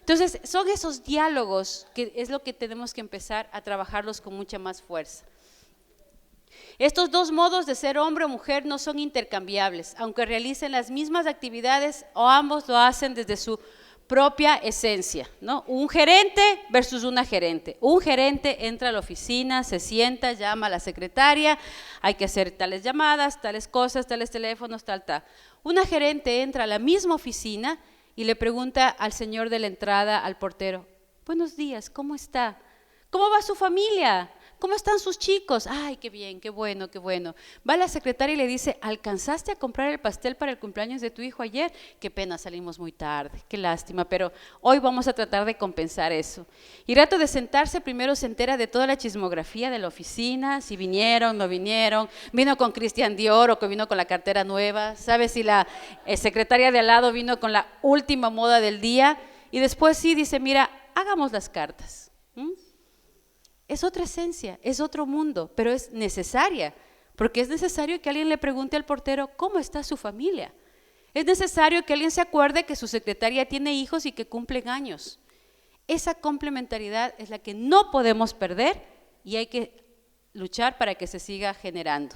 Entonces, son esos diálogos que es lo que tenemos que empezar a trabajarlos con mucha más fuerza. Estos dos modos de ser hombre o mujer no son intercambiables, aunque realicen las mismas actividades o ambos lo hacen desde su propia esencia, ¿no? Un gerente versus una gerente. Un gerente entra a la oficina, se sienta, llama a la secretaria, hay que hacer tales llamadas, tales cosas, tales teléfonos, tal. Una gerente entra a la misma oficina y le pregunta al señor de la entrada, al portero, buenos días, ¿cómo está? ¿Cómo va su familia? ¿Cómo están sus chicos? Ay, qué bien, qué bueno, qué bueno. Va la secretaria y le dice, ¿alcanzaste a comprar el pastel para el cumpleaños de tu hijo ayer? Qué pena, salimos muy tarde, qué lástima, pero hoy vamos a tratar de compensar eso. Y rato de sentarse, primero se entera de toda la chismografía de la oficina, si vinieron, no vinieron, vino con Christian Dior o que vino con la cartera nueva, sabe si la secretaria de al lado vino con la última moda del día, y después sí dice, mira, hagamos las cartas. Es otra esencia, es otro mundo, pero es necesaria, porque es necesario que alguien le pregunte al portero cómo está su familia. Es necesario que alguien se acuerde que su secretaria tiene hijos y que cumplen años. Esa complementariedad es la que no podemos perder y hay que luchar para que se siga generando.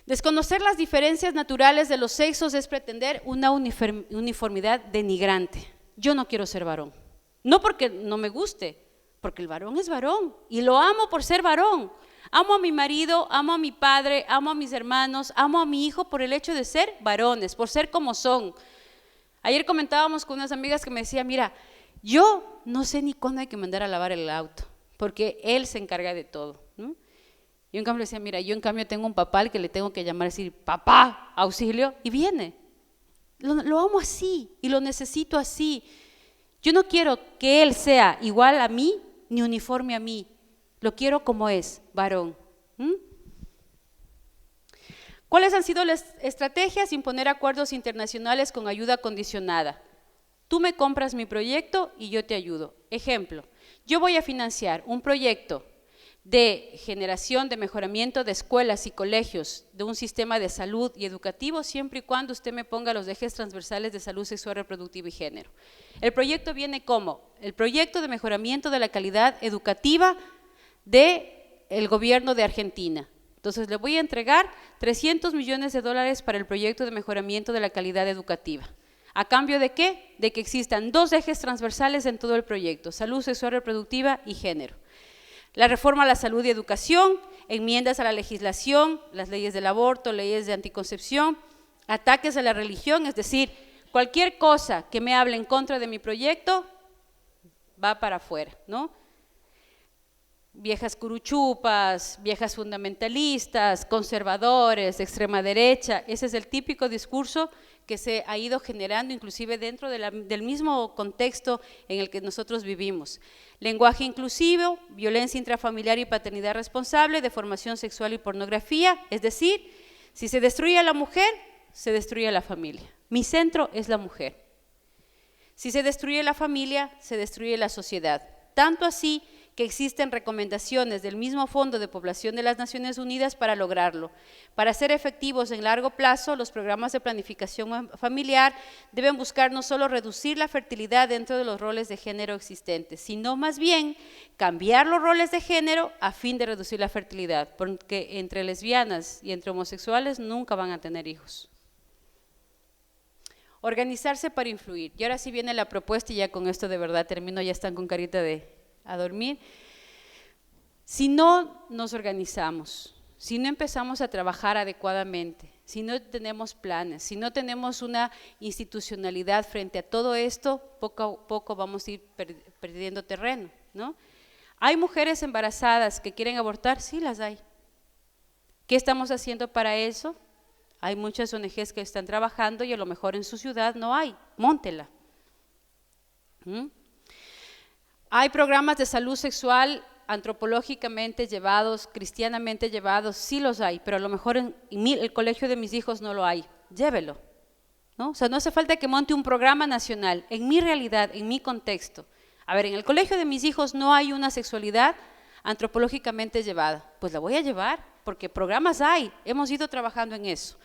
Desconocer las diferencias naturales de los sexos es pretender una uniformidad denigrante. Yo no quiero ser varón, no porque no me guste, porque el varón es varón y lo amo por ser varón. Amo a mi marido, amo a mi padre, amo a mis hermanos, amo a mi hijo por el hecho de ser varones, por ser como son. Ayer comentábamos con unas amigas que me decían, mira, yo no sé ni cuándo hay que mandar a lavar el auto, porque él se encarga de todo, ¿no? Yo en cambio decía, mira, yo en cambio tengo un papá al que le tengo que llamar y decir, papá, auxilio, y viene. Lo amo así y lo necesito así. Yo no quiero que él sea igual a mí, ni uniforme a mí, lo quiero como es, varón. ¿Cuáles han sido las estrategias? Imponer acuerdos internacionales con ayuda condicionada. Tú me compras mi proyecto y yo te ayudo. Ejemplo, yo voy a financiar un proyecto de generación, de mejoramiento de escuelas y colegios, de un sistema de salud y educativo, siempre y cuando usted me ponga los ejes transversales de salud sexual, reproductiva y género. El proyecto viene como el proyecto de mejoramiento de la calidad educativa del gobierno de Argentina. Entonces le voy a entregar $300 millones para el proyecto de mejoramiento de la calidad educativa. ¿A cambio de qué? De que existan 2 ejes transversales en todo el proyecto, salud sexual, reproductiva y género. La reforma a la salud y educación, enmiendas a la legislación, las leyes del aborto, leyes de anticoncepción, ataques a la religión, es decir, cualquier cosa que me hable en contra de mi proyecto va para afuera, ¿no? Viejas curuchupas, viejas fundamentalistas, conservadores, de extrema derecha, ese es el típico discurso que se ha ido generando inclusive dentro del mismo contexto en el que nosotros vivimos. Lenguaje inclusivo, violencia intrafamiliar y paternidad responsable, deformación sexual y pornografía, es decir, si se destruye a la mujer, se destruye a la familia. Mi centro es la mujer. Si se destruye la familia, se destruye la sociedad. Tanto así que existen recomendaciones del mismo Fondo de Población de las Naciones Unidas para lograrlo. Para ser efectivos en largo plazo, los programas de planificación familiar deben buscar no solo reducir la fertilidad dentro de los roles de género existentes, sino más bien cambiar los roles de género a fin de reducir la fertilidad, porque entre lesbianas y entre homosexuales nunca van a tener hijos. Organizarse para influir. Y ahora sí viene la propuesta y ya con esto de verdad termino, ya están con carita de a dormir. Si no nos organizamos, si no empezamos a trabajar adecuadamente, si no tenemos planes, si no tenemos una institucionalidad frente a todo esto, poco a poco vamos a ir perdiendo terreno, ¿no? ¿Hay mujeres embarazadas que quieren abortar? Sí, las hay. ¿Qué estamos haciendo para eso? Hay muchas ONGs que están trabajando y a lo mejor en su ciudad no hay, móntela. Hay programas de salud sexual antropológicamente llevados, cristianamente llevados, sí los hay, pero a lo mejor en el colegio de mis hijos no lo hay, llévelo, ¿no? O sea, no hace falta que monte un programa nacional, en mi realidad, en mi contexto. A ver, en el colegio de mis hijos no hay una sexualidad antropológicamente llevada, pues la voy a llevar, porque programas hay, hemos ido trabajando en eso.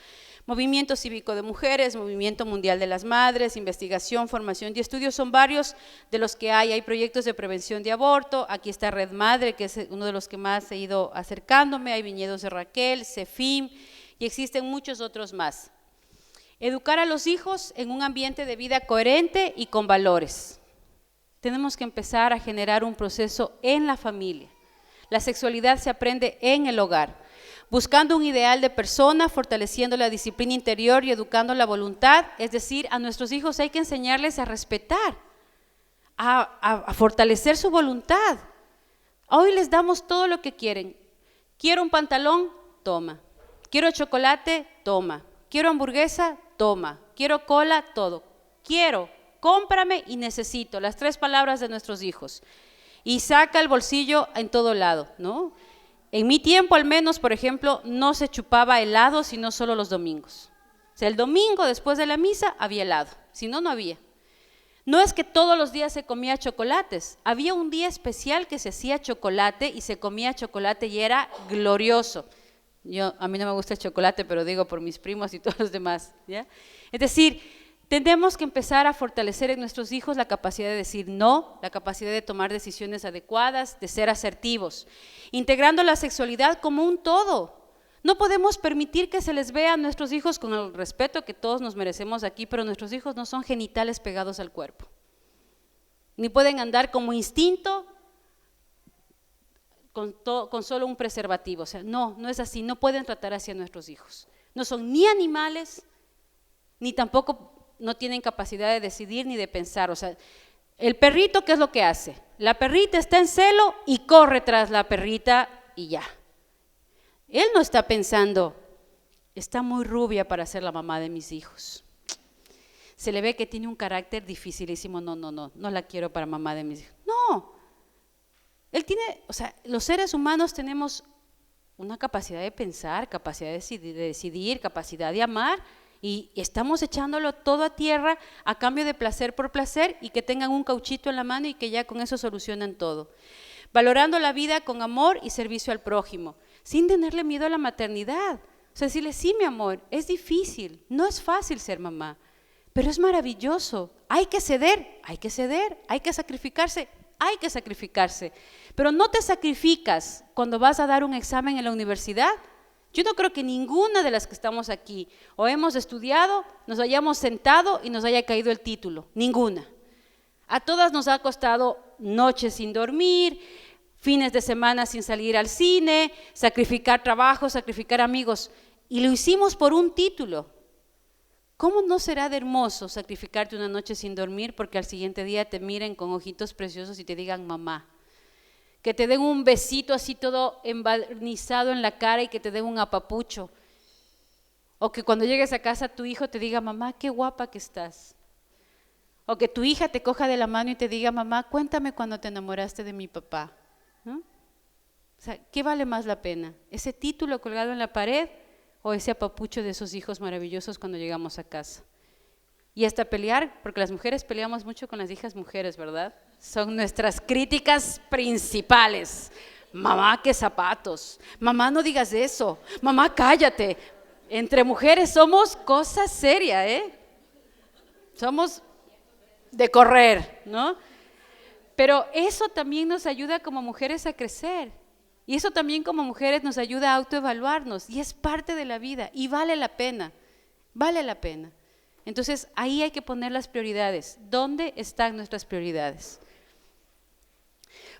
Movimiento Cívico de Mujeres, Movimiento Mundial de las Madres, investigación, formación y estudios son varios de los que hay proyectos de prevención de aborto, aquí está Red Madre, que es uno de los que más he ido acercándome, hay Viñedos de Raquel, CEFIM y existen muchos otros más. Educar a los hijos en un ambiente de vida coherente y con valores. Tenemos que empezar a generar un proceso en la familia. La sexualidad se aprende en el hogar, buscando un ideal de persona, fortaleciendo la disciplina interior y educando la voluntad, es decir, a nuestros hijos hay que enseñarles a respetar, a fortalecer su voluntad. Hoy les damos todo lo que quieren. Quiero un pantalón, toma. Quiero chocolate, toma. Quiero hamburguesa, toma. Quiero cola, todo. Quiero, cómprame y necesito, las 3 palabras de nuestros hijos. Y saca el bolsillo en todo lado, ¿no? En mi tiempo al menos, por ejemplo, no se chupaba helado sino solo los domingos. O sea, el domingo después de la misa había helado, si no, no había. No es que todos los días se comía chocolates, había un día especial que se hacía chocolate y se comía chocolate y era glorioso. A mí no me gusta el chocolate, pero digo por mis primos y todos los demás, ¿ya? Es decir, tenemos que empezar a fortalecer en nuestros hijos la capacidad de decir no, la capacidad de tomar decisiones adecuadas, de ser asertivos, integrando la sexualidad como un todo. No podemos permitir que se les vea a nuestros hijos con el respeto que todos nos merecemos aquí, pero nuestros hijos no son genitales pegados al cuerpo, ni pueden andar como instinto con solo un preservativo. O sea, no es así, no pueden tratar así a nuestros hijos. No son ni animales, ni tampoco no tienen capacidad de decidir ni de pensar. O sea, el perrito, ¿qué es lo que hace? La perrita está en celo y corre tras la perrita y ya. Él no está pensando, está muy rubia para ser la mamá de mis hijos. Se le ve que tiene un carácter dificilísimo, no la quiero para mamá de mis hijos. No, él tiene, o sea, los seres humanos tenemos una capacidad de pensar, capacidad de decidir, capacidad de amar, y estamos echándolo todo a tierra a cambio de placer por placer y que tengan un cauchito en la mano y que ya con eso solucionan todo. Valorando la vida con amor y servicio al prójimo, sin tenerle miedo a la maternidad. O sea, decirle, sí, mi amor, es difícil, no es fácil ser mamá, pero es maravilloso. Hay que ceder, hay que sacrificarse, pero no te sacrificas cuando vas a dar un examen en la universidad. Yo no creo que ninguna de las que estamos aquí o hemos estudiado nos hayamos sentado y nos haya caído el título, ninguna. A todas nos ha costado noches sin dormir, fines de semana sin salir al cine, sacrificar trabajo, sacrificar amigos, y lo hicimos por un título. ¿Cómo no será de hermoso sacrificarte una noche sin dormir porque al siguiente día te miren con ojitos preciosos y te digan mamá? Que te den un besito así todo embarnizado en la cara y que te den un apapucho. O que cuando llegues a casa tu hijo te diga, mamá, qué guapa que estás. O que tu hija te coja de la mano y te diga, mamá, cuéntame cuando te enamoraste de mi papá, ¿no? O sea, ¿qué vale más la pena? ¿Ese título colgado en la pared o ese apapucho de esos hijos maravillosos cuando llegamos a casa? y hasta pelear, porque las mujeres peleamos mucho con las hijas mujeres, ¿verdad? Son nuestras críticas principales. Mamá, qué zapatos. Mamá, no digas eso. Mamá, cállate. Entre mujeres somos cosa seria, ¿eh? Somos de correr, ¿no? Pero eso también nos ayuda como mujeres a crecer. Y eso también como mujeres nos ayuda a autoevaluarnos. Y es parte de la vida y vale la pena. Vale la pena. Entonces, ahí hay que poner las prioridades. ¿Dónde están nuestras prioridades?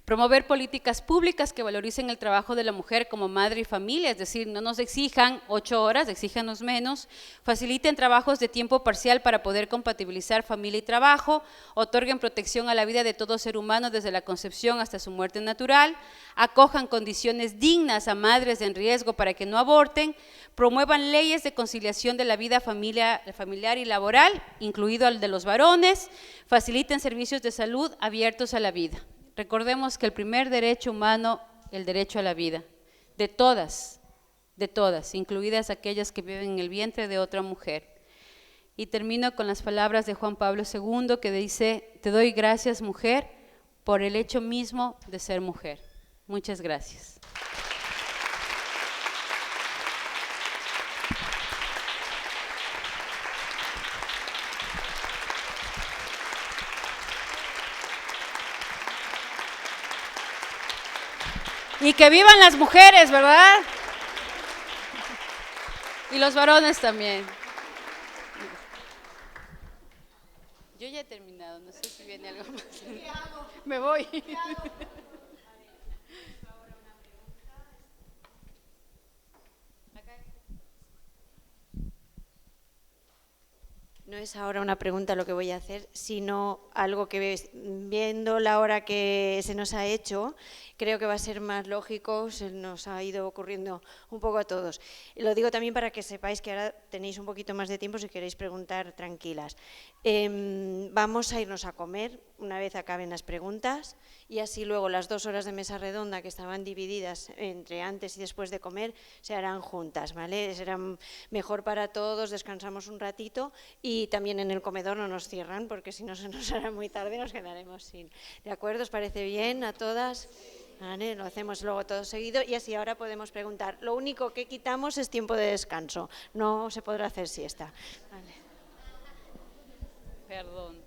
Promover políticas públicas que valoricen el trabajo de la mujer como madre y familia, es decir, no nos exijan 8 horas, exíjanos menos, faciliten trabajos de tiempo parcial para poder compatibilizar familia y trabajo, otorguen protección a la vida de todo ser humano desde la concepción hasta su muerte natural, acojan condiciones dignas a madres en riesgo para que no aborten, promuevan leyes de conciliación de la vida familiar y laboral, incluido el de los varones, faciliten servicios de salud abiertos a la vida. Recordemos que el primer derecho humano, el derecho a la vida, de todas, incluidas aquellas que viven en el vientre de otra mujer. Y termino con las palabras de Juan Pablo II que dice, te doy gracias, mujer, por el hecho mismo de ser mujer. Muchas gracias. Y que vivan las mujeres, ¿verdad? Y los varones también. Yo ya he terminado, no sé si viene algo más. ¿Qué hago? Me voy. ¿Qué hago? No es ahora una pregunta lo que voy a hacer, sino algo que viendo la hora que se nos ha hecho, creo que va a ser más lógico, se nos ha ido ocurriendo un poco a todos. Lo digo también para que sepáis que ahora tenéis un poquito más de tiempo si queréis preguntar tranquilas. Vamos a irnos a comer una vez acaben las preguntas y así luego las 2 horas de mesa redonda que estaban divididas entre antes y después de comer se harán juntas, ¿vale? Será mejor para todos, descansamos un ratito y también en el comedor no nos cierran porque si no se nos hará muy tarde, nos quedaremos sin. ¿De acuerdo? ¿Os parece bien a todas? Vale, lo hacemos luego todo seguido y así ahora podemos preguntar. Lo único que quitamos es tiempo de descanso, no se podrá hacer siesta. Vale. Perdón.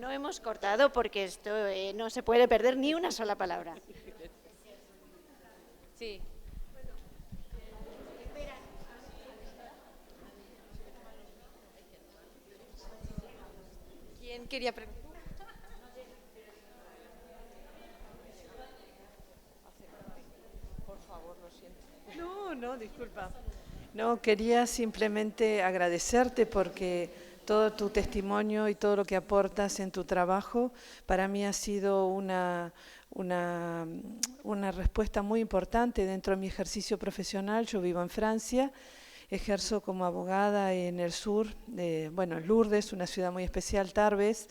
No hemos cortado porque esto no se puede perder ni una sola palabra. Sí. ¿Quién quería preguntar? Por favor, lo siento. No, disculpa. No, quería simplemente agradecerte porque todo tu testimonio y todo lo que aportas en tu trabajo para mí ha sido una respuesta muy importante dentro de mi ejercicio profesional. Yo vivo en Francia, ejerzo como abogada en el sur, en Lourdes, una ciudad muy especial, Tarbes.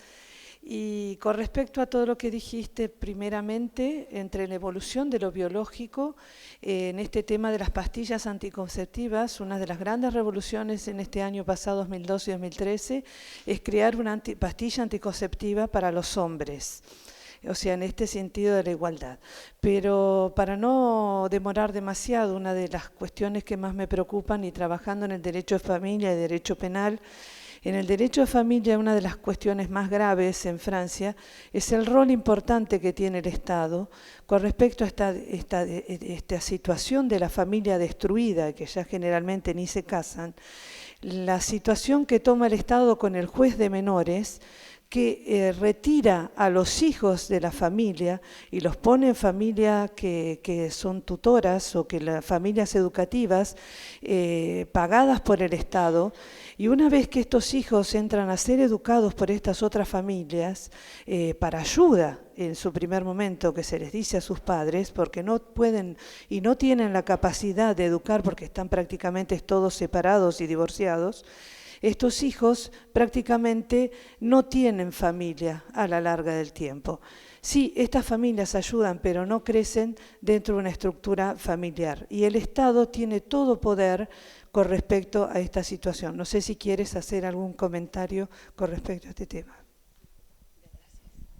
Y con respecto a todo lo que dijiste, primeramente, entre la evolución de lo biológico, en este tema de las pastillas anticonceptivas, una de las grandes revoluciones en este año pasado, 2012 y 2013, es crear una pastilla anticonceptiva para los hombres. O sea, en este sentido de la igualdad. Pero para no demorar demasiado, una de las cuestiones que más me preocupan y trabajando en el derecho de familia y derecho penal, en el derecho de familia una de las cuestiones más graves en Francia es el rol importante que tiene el Estado con respecto a esta situación de la familia destruida, que ya generalmente ni se casan, la situación que toma el Estado con el juez de menores, que retira a los hijos de la familia y los pone en familia que son tutoras o que las familias educativas pagadas por el Estado, y una vez que estos hijos entran a ser educados por estas otras familias para ayuda en su primer momento, que se les dice a sus padres, porque no pueden y no tienen la capacidad de educar porque están prácticamente todos separados y divorciados, estos hijos prácticamente no tienen familia a la larga del tiempo. Sí, estas familias ayudan, pero no crecen dentro de una estructura familiar. Y el Estado tiene todo poder con respecto a esta situación. No sé si quieres hacer algún comentario con respecto a este tema.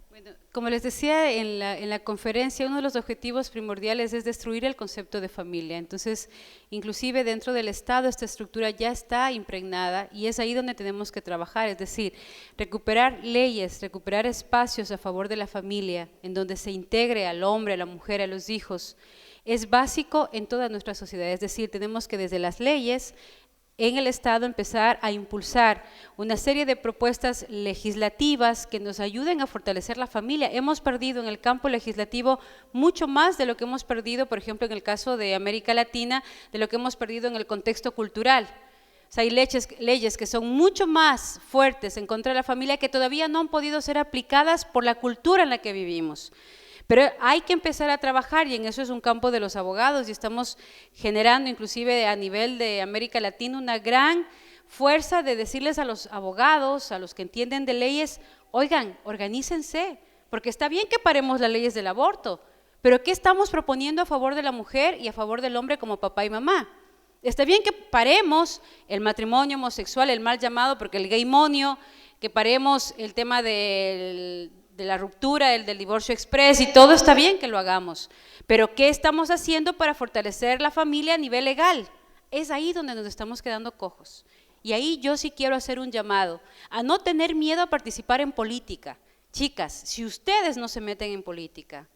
Bueno, como les decía en la conferencia, uno de los objetivos primordiales es destruir el concepto de familia. Entonces, inclusive dentro del Estado esta estructura ya está impregnada y es ahí donde tenemos que trabajar, es decir, recuperar leyes, recuperar espacios a favor de la familia, en donde se integre al hombre, a la mujer, a los hijos. Es básico en toda nuestra sociedad, es decir, tenemos que desde las leyes en el Estado empezar a impulsar una serie de propuestas legislativas que nos ayuden a fortalecer la familia. Hemos perdido en el campo legislativo mucho más de lo que hemos perdido, por ejemplo, en el caso de América Latina, de lo que hemos perdido en el contexto cultural. O sea, hay leyes que son mucho más fuertes en contra de la familia que todavía no han podido ser aplicadas por la cultura en la que vivimos. Pero hay que empezar a trabajar y en eso es un campo de los abogados y estamos generando inclusive a nivel de América Latina una gran fuerza de decirles a los abogados, a los que entienden de leyes, oigan, organícense, porque está bien que paremos las leyes del aborto, pero ¿qué estamos proponiendo a favor de la mujer y a favor del hombre como papá y mamá? Está bien que paremos el matrimonio homosexual, el mal llamado, porque el gaymonio, que paremos el tema de la ruptura, el del divorcio express y todo está bien que lo hagamos, pero ¿qué estamos haciendo para fortalecer la familia a nivel legal? Es ahí donde nos estamos quedando cojos y ahí yo sí quiero hacer un llamado a no tener miedo a participar en política. Chicas, si ustedes no se meten en política,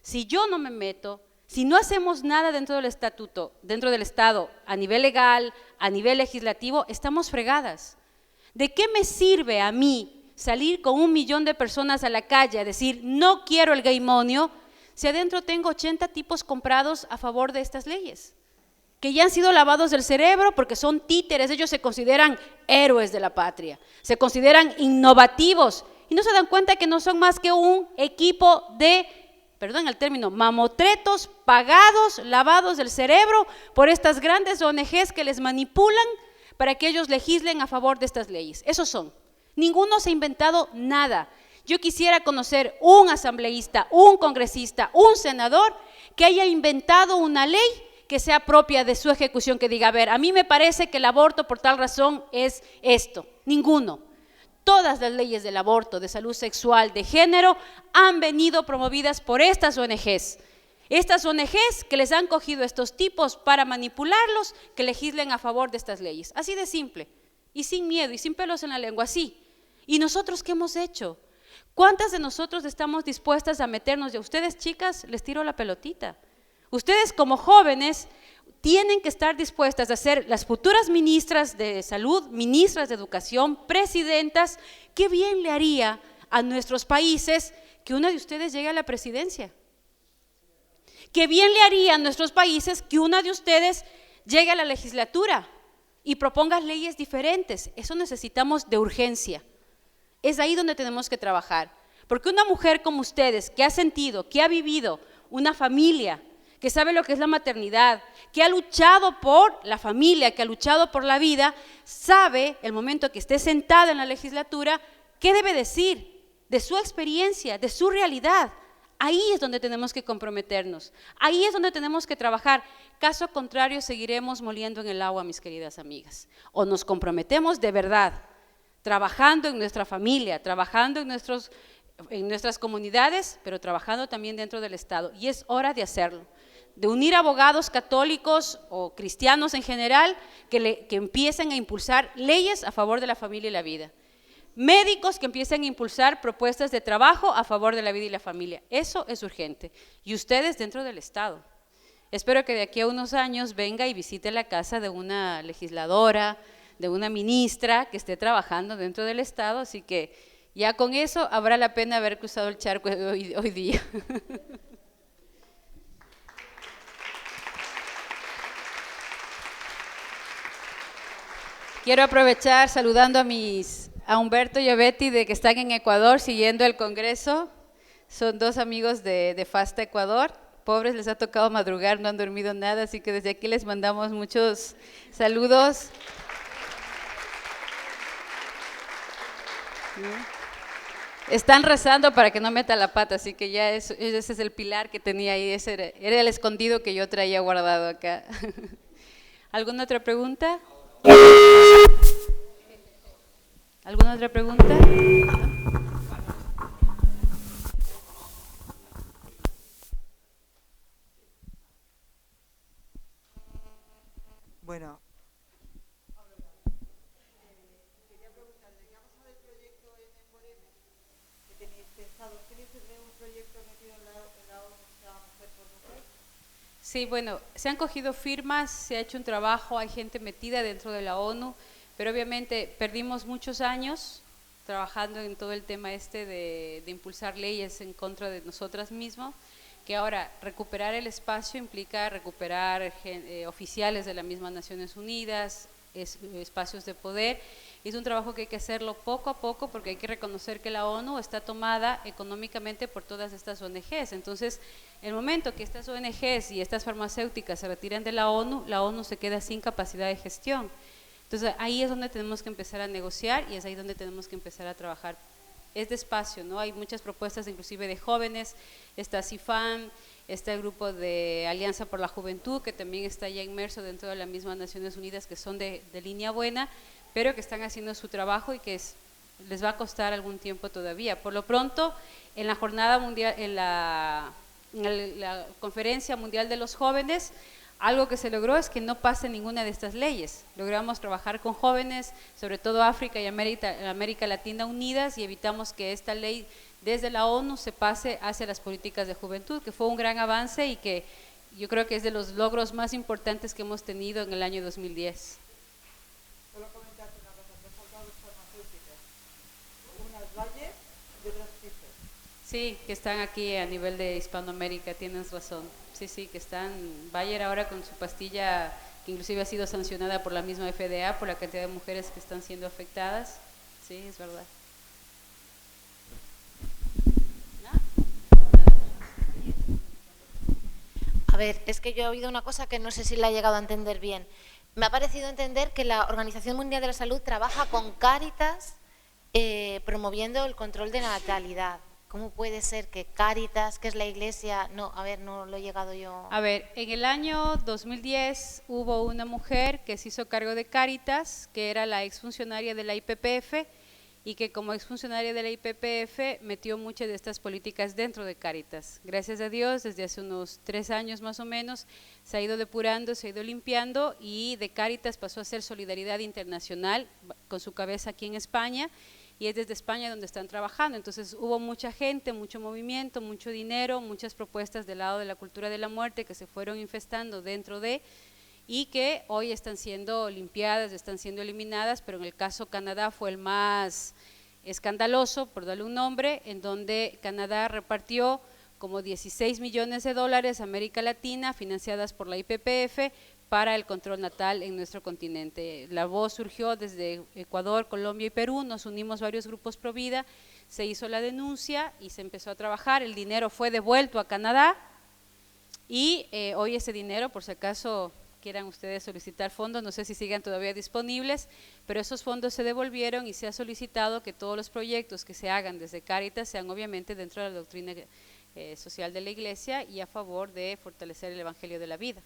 si yo no me meto, si no hacemos nada dentro del estatuto, dentro del Estado, a nivel legal, a nivel legislativo, estamos fregadas. ¿De qué me sirve a mí salir con 1 millón de personas a la calle a decir no quiero el gaymonio, si adentro tengo 80 tipos comprados a favor de estas leyes, que ya han sido lavados del cerebro porque son títeres, ellos se consideran héroes de la patria, se consideran innovativos y no se dan cuenta que no son más que un equipo de, perdón el término, mamotretos pagados, lavados del cerebro por estas grandes ONGs que les manipulan para que ellos legislen a favor de estas leyes. Esos son. Ninguno se ha inventado nada. Yo quisiera conocer un asambleísta, un congresista, un senador que haya inventado una ley que sea propia de su ejecución, que diga, a ver, a mí me parece que el aborto por tal razón es esto. Ninguno. Todas las leyes del aborto, de salud sexual, de género, han venido promovidas por estas ONGs. Estas ONGs que les han cogido a estos tipos para manipularlos, que legislen a favor de estas leyes. Así de simple. Y sin miedo, y sin pelos en la lengua, así. ¿Y nosotros qué hemos hecho? ¿Cuántas de nosotros estamos dispuestas a meternos? Y a ustedes, chicas, les tiro la pelotita. Ustedes como jóvenes tienen que estar dispuestas a ser las futuras ministras de salud, ministras de educación, presidentas. ¿Qué bien le haría a nuestros países que una de ustedes llegue a la presidencia? ¿Qué bien le haría a nuestros países que una de ustedes llegue a la legislatura y proponga leyes diferentes? Eso necesitamos de urgencia. Es ahí donde tenemos que trabajar, porque una mujer como ustedes, que ha sentido, que ha vivido una familia, que sabe lo que es la maternidad, que ha luchado por la familia, que ha luchado por la vida, sabe el momento que esté sentada en la legislatura, qué debe decir de su experiencia, de su realidad. Ahí es donde tenemos que comprometernos, ahí es donde tenemos que trabajar. Caso contrario, seguiremos moliendo en el agua, mis queridas amigas. O nos comprometemos de verdad, trabajando en nuestra familia, trabajando en nuestras comunidades, pero trabajando también dentro del Estado. Y es hora de hacerlo, de unir abogados católicos o cristianos en general que empiecen a impulsar leyes a favor de la familia y la vida. Médicos que empiecen a impulsar propuestas de trabajo a favor de la vida y la familia. Eso es urgente. Y ustedes dentro del Estado. Espero que de aquí a unos años venga y visite la casa de una legisladora, de una ministra que esté trabajando dentro del Estado, así que ya con eso habrá la pena haber cruzado el charco hoy día. Quiero aprovechar saludando a Humberto y a Betty de que están en Ecuador siguiendo el Congreso. Son 2 amigos de FASTA Ecuador. Pobres, les ha tocado madrugar, no han dormido nada, así que desde aquí les mandamos muchos saludos. Están rezando para que no meta la pata, así que ya ese es el pilar que tenía ahí, ese era el escondido que yo traía guardado acá. ¿Alguna otra pregunta? ¿Alguna otra pregunta? Bueno, quería preguntar, ¿de qué ha pasado el proyecto en Emboreme? ¿Qué tenéis pensado? ¿Tenéis un proyecto metido en la ONU que se llama Mujer por Mujer? Sí, bueno, se han cogido firmas, se ha hecho un trabajo, hay gente metida dentro de la ONU, pero obviamente perdimos muchos años trabajando en todo el tema de impulsar leyes en contra de nosotras mismas, que ahora recuperar el espacio implica recuperar oficiales de las mismas Naciones Unidas, espacios de poder. Es un trabajo que hay que hacerlo poco a poco porque hay que reconocer que la ONU está tomada económicamente por todas estas ONGs. Entonces, el momento que estas ONGs y estas farmacéuticas se retiran de la ONU se queda sin capacidad de gestión. Entonces, ahí es donde tenemos que empezar a negociar y es ahí donde tenemos que empezar a trabajar. Es despacio, ¿no? Hay muchas propuestas inclusive de jóvenes, está CIFAM, está el grupo de Alianza por la Juventud, que también está ya inmerso dentro de las mismas Naciones Unidas, que son de línea buena, pero que están haciendo su trabajo y que les va a costar algún tiempo todavía. Por lo pronto, en la jornada mundial, en la Conferencia Mundial de los Jóvenes, algo que se logró es que no pase ninguna de estas leyes. Logramos trabajar con jóvenes, sobre todo África y América Latina unidas, y evitamos que esta ley desde la ONU se pase hacia las políticas de juventud, que fue un gran avance y que yo creo que es de los logros más importantes que hemos tenido en el año 2010. Solo comentarte una cosa, te he faltado dos farmacéuticas, unas Valle y otras Pfizer. Sí, que están aquí a nivel de Hispanoamérica, tienes razón. Sí, que están, Bayer ahora con su pastilla, que inclusive ha sido sancionada por la misma FDA, por la cantidad de mujeres que están siendo afectadas. Sí, es verdad. A ver, es que yo he oído una cosa que no sé si la he llegado a entender bien. Me ha parecido entender que la Organización Mundial de la Salud trabaja con Cáritas promoviendo el control de la natalidad. ¿Cómo puede ser que Cáritas, que es la iglesia? No, a ver, no lo he llegado yo. A ver, en el año 2010 hubo una mujer que se hizo cargo de Cáritas, que era la exfuncionaria de la IPPF, y que como exfuncionaria de la IPPF metió muchas de estas políticas dentro de Cáritas. Gracias a Dios, desde hace unos 3 años más o menos, se ha ido depurando, se ha ido limpiando, y de Cáritas pasó a ser Solidaridad Internacional, con su cabeza aquí en España, y es desde España donde están trabajando. Entonces hubo mucha gente, mucho movimiento, mucho dinero, muchas propuestas del lado de la cultura de la muerte que se fueron infestando dentro de, y que hoy están siendo limpiadas, están siendo eliminadas, pero en el caso Canadá fue el más escandaloso, por darle un nombre, en donde Canadá repartió como 16 millones de dólares a América Latina, financiadas por la IPPF, para el control natal en nuestro continente. La voz surgió desde Ecuador, Colombia y Perú, nos unimos varios grupos pro vida, se hizo la denuncia y se empezó a trabajar, el dinero fue devuelto a Canadá y hoy ese dinero, por si acaso quieran ustedes solicitar fondos, no sé si sigan todavía disponibles, pero esos fondos se devolvieron y se ha solicitado que todos los proyectos que se hagan desde Cáritas sean obviamente dentro de la doctrina social de la Iglesia y a favor de fortalecer el Evangelio de la vida.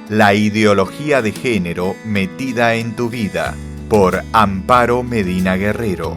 La ideología de género metida en tu vida, por Amparo Medina Guerrero.